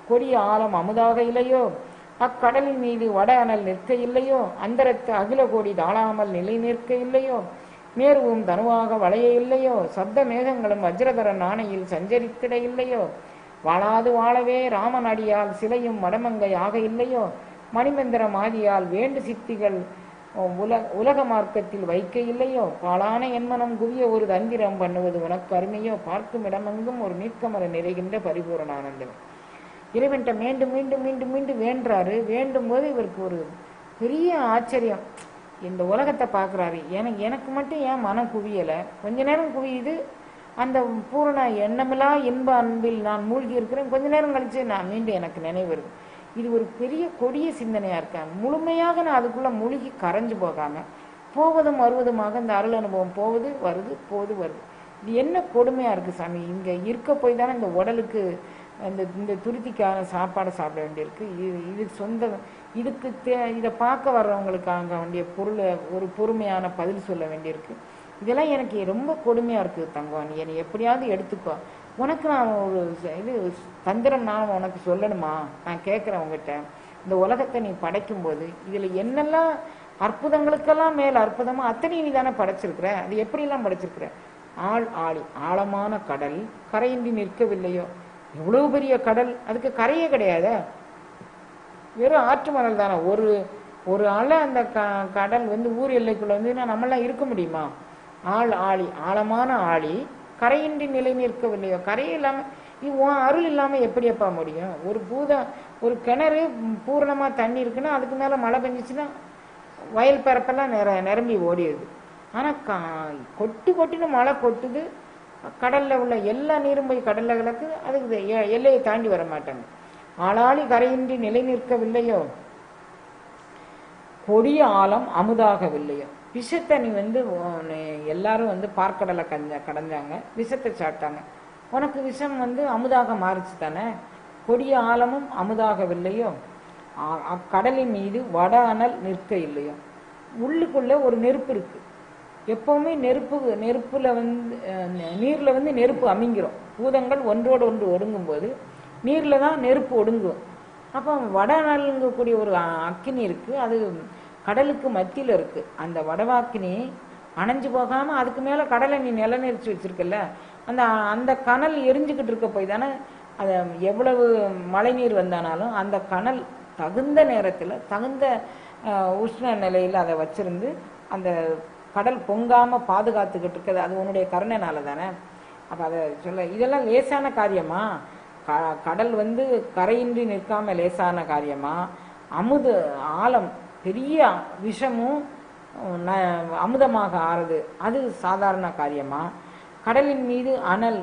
கொடிய ஆழம் அமுதாக இலையோ, அக்கடலின் மீது வட அனல் நிற்க இல்லையோ, அந்தரத்து அகில கோடி தாழாமல் நிலை நிற்க இல்லையோ, மேருவும் தனுவாக வளைய இல்லையோ, சப்த மேகங்களும் வஜ்ரதர நாணையில் சஞ்சரித்திட இல்லையோ, வாழாது வாழவே ராமன் அடியால் சிலையும் மடமங்கை ஆக இல்லையோ, மணிமந்திர மாதியால் வேண்டு சித்திகள் உலக மார்க்கத்தில் வைக்க இல்லையோ, பாலான என்மனம் குவிய ஒரு தந்திரம் பண்ணுவது உனக்கு அருமையோ, பார்க்கும் இடமெங்கும் ஒரு நீக்கமர நிறைகின்ற பரிபூரண ஆனந்தம். இறைவன்கிட்ட மீண்டும் மீண்டும் மீண்டும் மீண்டும் வேண்டுறாரு. வேண்டும் போது இவருக்கு ஒரு பெரிய ஆச்சரியம். இந்த உலகத்தை பார்க்குறாரு. எனக்கு மட்டும் ஏன் மனம் குவியலை, கொஞ்ச நேரம் குவியுது, அந்த பூரண எண்ணமில்லா இன்ப அன்பில் நான் மூழ்கி இருக்கிறேன். கொஞ்ச நேரம் கழிச்சு நான் மீண்டும் எனக்கு நினைவு வருது. இது ஒரு பெரிய கொடிய சிந்தனையாக இருக்கேன். முழுமையாக நான் அதுக்குள்ளே மூழ்கி கரைஞ்சு போகாமல் போவதும் வருவதுமாக இந்த அருள் அனுபவம் போவது வருது போது வருது. இது என்ன கொடுமையாக இருக்குது சாமி. இங்கே இருக்க போய் தானே இந்த உடலுக்கு இந்த துருத்திக்கான சாப்பாடை சாப்பிட வேண்டியிருக்கு. இது சொந்த இதுக்கு இதை பார்க்க வர்றவங்களுக்காக வேண்டிய பொருளை ஒரு பொறுமையான பதில் சொல்ல வேண்டியிருக்கு. இதெல்லாம் எனக்கு ரொம்ப கொடுமையாக இருக்குது தங்கம். நீ என்னை எப்படியாவது எடுத்துக்கோ. உனக்கு நான் ஒரு இது தந்திரம் நான் உனக்கு சொல்லணுமா? நான் கேட்குறேன் உங்ககிட்ட. இந்த உலகத்தை நீ படைக்கும்போது இதில் என்னெல்லாம் அற்புதங்களுக்கெல்லாம் மேல் அற்புதமாக அத்தனையும் நீ தானே படைச்சிருக்கிற. அது எப்படிலாம் படைச்சிருக்கிற? ஆழி ஆழமான கடல் கரையின்றி நிற்கவில்லையோ. இவ்வளவு பெரிய கடல், அதுக்கு கரையே கிடையாது, வெறும் ஆற்று மணல் தானே. ஒரு அலை அந்த கடல் ஊர் எல்லைக்குள்ள நம்மளாம் இருக்க முடியுமா? ஆழமான ஆழி கரையின்றி நிலை நிற்கவில்லையோ. கரையே இல்லாமல் அருள் இல்லாமல் எப்படியப்பா முடியும்? ஒரு கிணறு பூரணமாக தண்ணி இருக்குன்னா அதுக்கு மேலே மழை பெஞ்சிச்சுன்னா வயல் பரப்பெல்லாம் நிரம்பி ஓடிடுது. ஆனால் கொட்டின்னு மழை கொட்டுது, கடலில் உள்ள எல்லா நீரும் போய் கடலில் கிடக்கு, அதுக்கு எல்லையை தாண்டி வர மாட்டாங்க. ஆளாளி கரையின்றி நிலை நிற்கவில்லையோ, கொடிய ஆழம் அமுதாகவில்லையோ. விஷத்தண்ணி எல்லாரும் பார்க்கடலை கடைஞ்சாங்க, விஷத்தை சாப்பிட்டாங்க. உனக்கு விஷம் அமுதாக மாறிச்சு தானே. கொடிய ஆழமும் அமுதாகவில்லையோ. அக்கடலின் மீது வட அனல் நிற்க இல்லையோ. உள்ளுக்குள்ள ஒரு நெருப்பு இருக்கு. எப்பவுமே நெருப்புல நீர்ல நெருப்பு அமிங்கிறோம். பூதங்கள் ஒன்றோடு ஒன்று ஒடுங்கும் போது நீர்ல தான் நெருப்பு ஒடுங்கும். அப்போ வட அனல்ங்கக்கூடிய ஒரு அக்கினி இருக்கு, அது கடலுக்கு மத்தியில் இருக்கு. அந்த வடவாக்கினி அணைஞ்சு போகாம அதுக்கு மேல கடலை நீ நிலநெரிச்சு வச்சிருக்கல, அந்த கனல் எரிஞ்சுக்கிட்டு இருக்க போய் தானே அது எவ்வளவு மழை நீர் வந்தானாலும் அந்த கனல் தகுந்த நேரத்தில் தகுந்த உஷ்ண நிலையில் அதை வச்சிருந்து அந்த கடல் பொங்காம பாதுகாத்துக்கிட்டு இருக்கிறது. அது உன்னுடைய கருணைனால தானே. அப்போ அதை சொல்ல இதெல்லாம் லேசான காரியமா? கடல் கரையின்றி நிற்காம லேசான காரியமா? ஆழம் பெரிய விஷமும் அமுதமாக ஆறுது, அது சாதாரண காரியமா? கடலின் மீது அனல்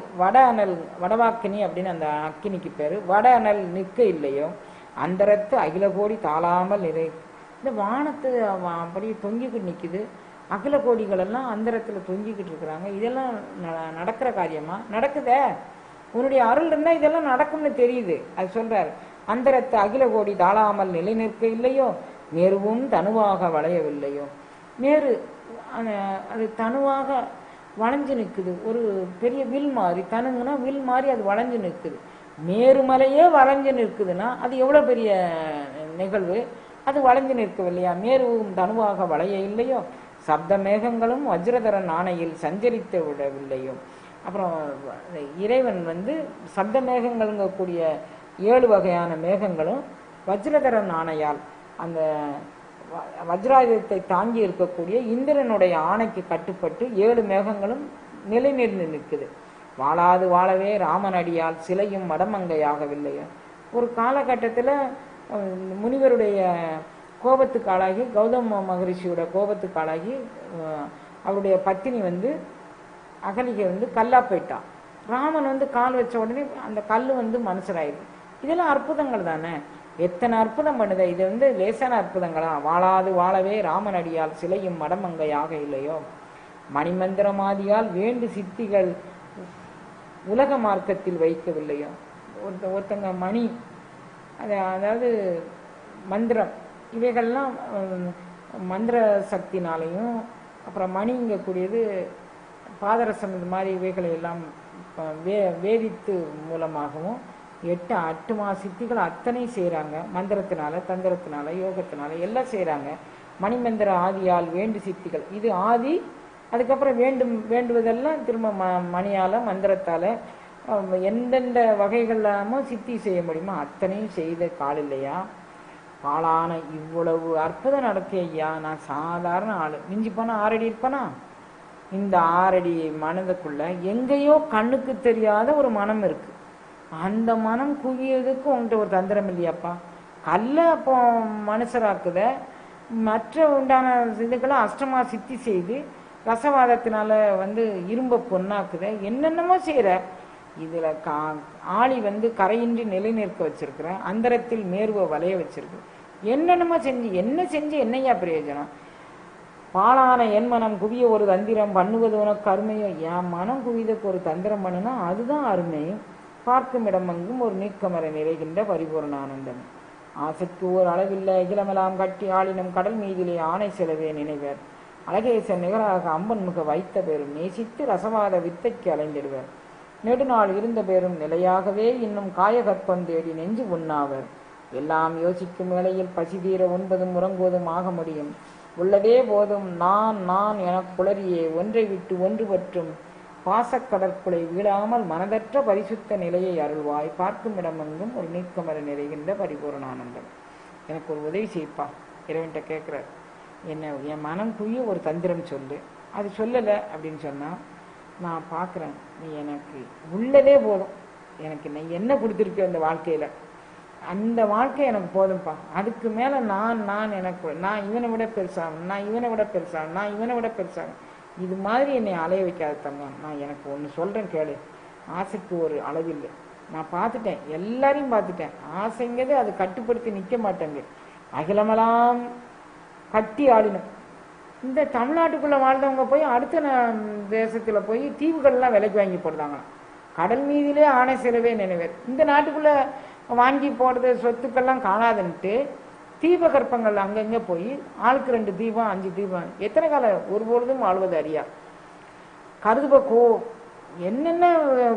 வடவாக்கினி அப்படின்னு அந்த அக்கினிக்கு பேரு. வட அனல் நிற்க இல்லையோ. அந்தரத்து அகில கோடி தாழாமல் இந்த வானத்து அப்படியே தொங்கிக்கிட்டு நிற்குது. அகில கோடிகள் எல்லாம் அந்தரத்தில் தொங்கிக்கிட்டு இருக்கிறாங்க. இதெல்லாம் நடக்கிற காரியமா? நடக்குதே. உன்னுடைய அருள் இருந்தால் இதெல்லாம் நடக்கும்னு தெரியுது. அது சொல்றாரு, அந்தரத்து அகில கோடி தாழாமல் நிலை நிற்க இல்லையோ, நேருவும் தனுவாக வளையவில்லையோ. நேரு அது தனுவாக வளைஞ்சு நிற்குது. ஒரு பெரிய வில் மாதிரி, தனுங்கன்னா வில் மாதிரி அது வளைஞ்சு நிற்குது. மேருமலையே வளைஞ்சு நிற்குதுன்னா அது எவ்வளோ பெரிய நிகழ்வு. அது வளைஞ்சு நிற்கவில்லையா? மேருவும் தனுவாக வளைய இல்லையோ. சப்த மேகங்களும் வஜ்ரதரன் ஆணையில் சஞ்சரித்து விடவில்லையோ. அப்புறம் இறைவன் சப்த மேகங்கள்ங்கக்கூடிய 7 வகையான மேகங்களும் வஜ்ரதரன் ஆணையால் அந்த வஜ்ராயுதத்தை தாங்கி இருக்கக்கூடிய இந்திரனுடைய ஆணைக்கு கட்டுப்பட்டு 7 மேகங்களும் நிலை நின்று நிற்குது. வாழாது வாழவே ராமன் அடியால் சிலையும் மடமங்கையாகவில்லையோ. ஒரு காலகட்டத்தில் முனிவருடைய கோபத்துக்கு ஆளாகி, கௌதம மகரிஷியோட கோபத்துக்கு ஆளாகி அவருடைய பத்தினி அகலிகை கல்லா போயிட்டான். ராமன் கால் வச்ச உடனே அந்த கல் மனுஷராயிருக்கு. இதெல்லாம் அற்புதங்கள் தானே. எத்தனை அற்புதம் பண்ணுது. இது லேசான அற்புதங்களா? வாழாது வாழவே ராமன் அடியால் சிலையும் மடமங்கையாக இல்லையோ. மணிமந்திரமாதியால் வேண்டு சித்திகள் உலக மார்க்கத்தில் வைக்கவில்லையோ. ஒருத்தங்க மணி அதாவது மந்திரம் இவைகள்லாம் மந்திர சக்தினாலையும், அப்புறம் மணிங்கக்கூடியது பாதரசம், இது மாதிரி இவைகளை எல்லாம் வேதித்து மூலமாகவும் 8 அட்டுமா சித்திகள் அத்தனை செய்கிறாங்க. மந்திரத்தினால, தந்திரத்தினால, யோகத்தினால எல்லாம் செய்கிறாங்க. மணிமந்திர ஆதியால் வேண்டு சித்திகள், இது ஆதி. அதுக்கப்புறம் வேண்டுவதெல்லாம் திரும்ப மணியால் மந்திரத்தால் எந்தெந்த வகைகள்லாமோ சித்தி செய்ய முடியுமோ அத்தனையும் செய்த கால் இல்லையா? பாலான இவ்வளவு அற்புதம் நடத்திய ஐயா. நான் சாதாரண ஆள், மிஞ்சி போனால் 6 அடி இருப்பேனா? இந்த 6 அடி மனதுக்குள்ள எங்கேயோ கண்ணுக்கு தெரியாத ஒரு மனம் இருக்கு. அந்த மனம் குவியதுக்கு உங்கள்கிட்ட ஒரு தந்திரம் இல்லையாப்பா? கல்ல அப்போ மனுஷராக்குத, மற்ற உண்டான இதுக்கெல்லாம் அஷ்டமா சித்தி செய்து ரசவாதத்தினால இரும்ப பொண்ணாக்குத, என்னென்னமோ செய்கிற. இதில் ஆளி கரையின்றி நிலை நிற்க வச்சிருக்கிற, அந்தரத்தில் மேர்வை வளைய வச்சிருக்கு, என்னென்னமோ செஞ்சு என்னையா பிரயோஜனம்? பாலான என் மனம் குவிய ஒரு தந்திரம் பண்ணுவது உனக்கு அருமையோ. என் மனம் குவிதற்கு ஒரு தந்திரம் பண்ணுனா அதுதான் அருமை. பார்க்கும் இடமெங்கும் ஒரு நீக்கமர நிறைகின்ற பரிபூர்ண ஆனந்தம். ஆசைக்கு ஓர் அளவில்லை அகிலமெல்லாம் கட்டி ஆளினம் கடல் மீதிலே ஆணை செலவே நினைவர். அழகேசன் நிகராக அம்பன் முக வைத்த பேரும் நேசித்து ரசவாத வித்தைக்கு அலைந்திடுவர். நெடுநாள் இருந்த பேரும் நிலையாகவே இன்னும் காயகற்பம் தேடி நெஞ்சு உண்ணாவர். எல்லாம் யோசிக்கும் வேளையில் பசிதீர உண்பதும் உறங்குவதும் ஆக முடியும். உள்ளதே போதும் நான் நான் எனக் குளறியே ஒன்றை விட்டு ஒன்று பற்றும் பாசக்கடற்குலை வீழாமல் மனதற்ற பரிசுத்த நிலையை அருள்வாய். பார்க்கும் இடமெங்கும் ஒரு நீக்கமர நிறைகின்ற பரிபூர்ணானந்தம். எனக்கு ஒரு உதவி செய்ப்பா, இறைவன்கிட்ட கேட்குறார். என் மனம் குவிய ஒரு தந்திரம் சொல்லு. அது சொல்லலை அப்படின்னு சொன்னால் நான் பார்க்குறேன், நீ எனக்கு உள்ளதே போதும். எனக்கு நீ என்ன கொடுத்துருக்க அந்த வாழ்க்கையில், அந்த வாழ்க்கை எனக்கு போதும்ப்பா. அதுக்கு மேலே நான் இவனை விட பெருசாகும், நான் இவனை விட பெருசாகும், இது மாதிரி என்னை அலைய வைக்காத தங்கம். நான் எனக்கு ஒன்று சொல்கிறேன் கேளு. ஆசைக்கு ஒரு அளவில்லை. நான் பார்த்துட்டேன், எல்லாரையும் பார்த்துட்டேன். ஆசைங்கிறது அது கட்டுப்படுத்தி நிற்க மாட்டேங்க. அகிலமெல்லாம் கட்டி ஆடினோம். இந்த தமிழ்நாட்டுக்குள்ளே வாழ்ந்தவங்க போய் அடுத்த தேசத்தில் போய் தீவுகள்லாம் விலைக்கு வாங்கி போடுறாங்க. கடல் மீதிலே ஆணை செலவே நினைவர். இந்த நாட்டுக்குள்ளே வாங்கி போடுறது சொத்துக்கள்லாம் காணாதுன்ட்டு தீபகற்பங்கள் அங்கங்கே போய் ஆளுக்கு 2 தீபம் 5 தீபம் எத்தனை காலம் ஒருபொழுதும் வாழ்வது அறியா. கருதுபோ என்னென்ன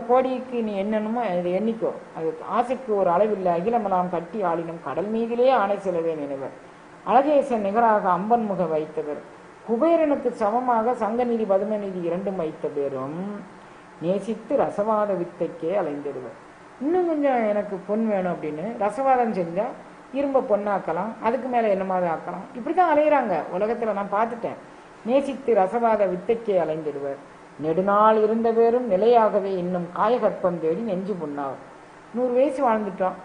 கோடிக்கு நீ என்னென்னமோ அது எண்ணிக்கோ. அது ஆசைக்கு ஒரு அளவில்லை அகிலமெல்லாம் கட்டி ஆளினும் கடல் மீதிலே ஆணை செலவே நினைவர். அழகேசன் நிகராக அம்பன் முக வைத்தவர். குபேரனுக்கு சமமாக சங்கநிதி பதுமநிதி 2 வைத்த பேரும் நேசித்து ரசவாத வித்தைக்கே அலைந்திடுவர். இன்னும் கொஞ்சம் எனக்கு பொன் வேணும் அப்படின்னு ரசவாதம் செஞ்சால் இரும்ப பொண்ணாக்கலாம், அதுக்கு மேலே என்னமாவது ஆக்கலாம். இப்படி தான் அலையிறாங்க உலகத்தில், நான் பார்த்துட்டேன். நேசித்து ரசவாத வித்தைக்கே அலைந்திடுவர். நெடுநாள் இருந்த பேரும் நிலையாகவே இன்னும் காயகற்பம் தேடி நெஞ்சு புண்ணாகும். 100 வயசு வாழ்ந்துட்டோம்.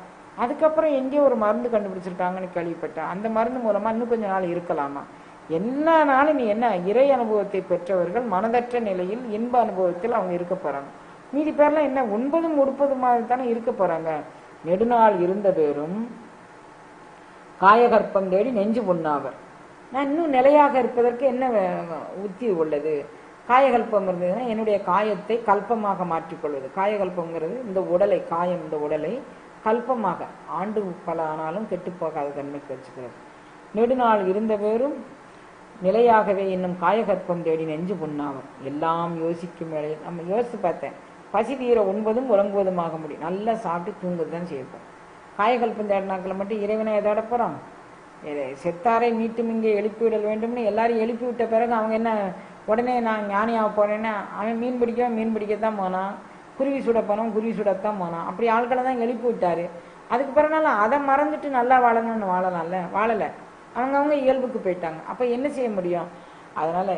அதுக்கப்புறம் எங்கேயோ ஒரு மருந்து கண்டுபிடிச்சிருக்காங்கன்னு கேள்விப்பட்டேன். அந்த மருந்து மூலமாக இன்னும் கொஞ்ச நாள் இருக்கலாமா? எல்லா நாளும் நீ என்ன இறை அனுபவத்தை பெற்றவர்கள் மனதற்ற நிலையில் இன்ப அனுபவத்தில் அவங்க இருக்க போகிறாங்க. மீதி பேர்லாம் என்ன உண்பதும் உடுப்பதுமாக தானே இருக்க போகிறாங்க. நெடுநாள் இருந்த பேரும் காயகற்பம் தேடி நெஞ்சு புண்ணாவர். நான் இன்னும் நிலையாக இருப்பதற்கு என்ன உத்தி உள்ளது? காயகல்பம் இருந்ததுன்னா என்னுடைய காயத்தை கல்பமாக மாற்றிக்கொள்வது. காயகல்பங்கிறது இந்த உடலை, காயம் இந்த உடலை கல்பமாக ஆண்டு பல ஆனாலும் கெட்டுப்போகாத தன்மைக்கு வச்சுக்கிறது. நெடுநாள் இருந்த பேரும் நிலையாகவே இன்னும் காயகற்பம் தேடி நெஞ்சு புண்ணாவர். எல்லாம் யோசிக்கும் வேளையில் நம்ம யோசித்து பார்த்தேன். பசி தீர உண்பதும் உறங்குவதுமாக முடியும். நல்லா சாப்பிட்டு தூங்குறது தான் செய்யப்போம். காயகல்பம் தேடினாக்களை மட்டும் இறைவனை எதாட போகிறான்? செத்தாரை மீட்டும் இங்கே எழுப்பிவிடல் வேண்டும்னு எல்லாரும் எழுப்பி விட்ட பிறகு அவங்க என்ன உடனே நான் ஞானியாக போனேன்னா அவன் மீன் பிடிக்கத்தான் போனான், குருவி சுட போனோம் குருவி சுடத்தான் போனான். அப்படி ஆட்களை தான் எழுப்பி விட்டாரு. அதுக்கு பிறகுனால அதை மறந்துட்டு நல்லா வாழணும்னு வாழலை. அவங்க இயல்புக்கு போயிட்டாங்க. அப்போ என்ன செய்ய முடியும்? அதனால்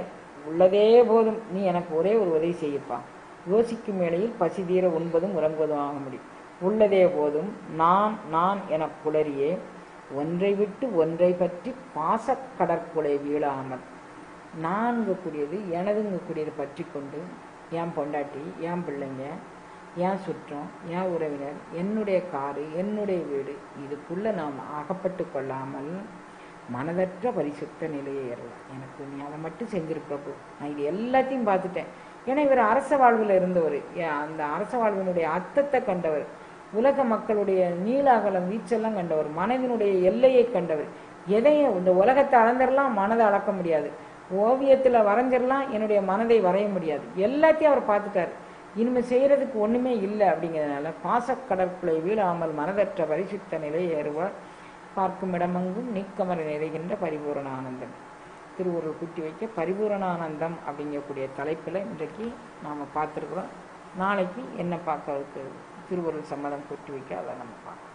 உள்ளதே போதும், நீ எனக்கு ஒரே ஒரு உதவி செய்யப்பா. யோசிக்கும் வேளையில் பசி தீர உண்பதும் உறங்குவதும் ஆக முடியும். உள்ளதே போதும் நான் என குளறியே ஒன்றை விட்டு ஒன்றை பற்றி பாசக்கடற்குலை வீழாமல் நான்கக்கூடியது எனதுங்கக்கூடியது பற்றி கொண்டு என் பொண்டாட்டி, என் பிள்ளைங்க, என் சுற்றம், என் உறவினர், என்னுடைய காரு, என்னுடைய வீடு, இதுக்குள்ளே நாம் அகப்பட்டு கொள்ளாமல் மனதற்ற பரிசுத்த நிலையை ஏறலாம். எனக்கு நீ அதை மட்டும் செஞ்சிருக்கப்போ. நான் இது எல்லாத்தையும் பார்த்துட்டேன். ஏன்னா இவர் அரச வாழ்வில் இருந்தவர், அந்த அரச வாழ்வினுடைய அர்த்தத்தை கண்டவர், உலக மக்களுடைய நீள அகலம் வீச்செல்லாம் கண்டவர், மனதினுடைய எல்லையை கண்டவர். எதையும் இந்த உலகத்தை அளந்துடலாம், மனதை அளக்க முடியாது. ஓவியத்தில் வரைஞ்சிடலாம், என்னுடைய மனதை வரைய முடியாது. எல்லாத்தையும் அவர் பார்த்துட்டார். இனிமேல் செய்கிறதுக்கு ஒன்றுமே இல்லை. அப்படிங்கிறதுனால பாசக்கடற்குலை வீழாமல் மனதற்ற பரிசுத்த நிலையை ஏறுவார். பார்க்கும் இடமெங்கும் நீக்கமர நிறைகின்ற பரிபூரண ஆனந்தம். திருவருள் குட்டி வைக்க பரிபூரணானந்தம் அப்படிங்கக்கூடிய தலைப்பில் இன்றைக்கு நாம் பார்த்துருக்குறோம். நாளைக்கு என்ன பார்க்கறதுக்கு திருவருள் சம்மதம் குட்டி வைக்க அதை நம்ம பார்க்கலாம்.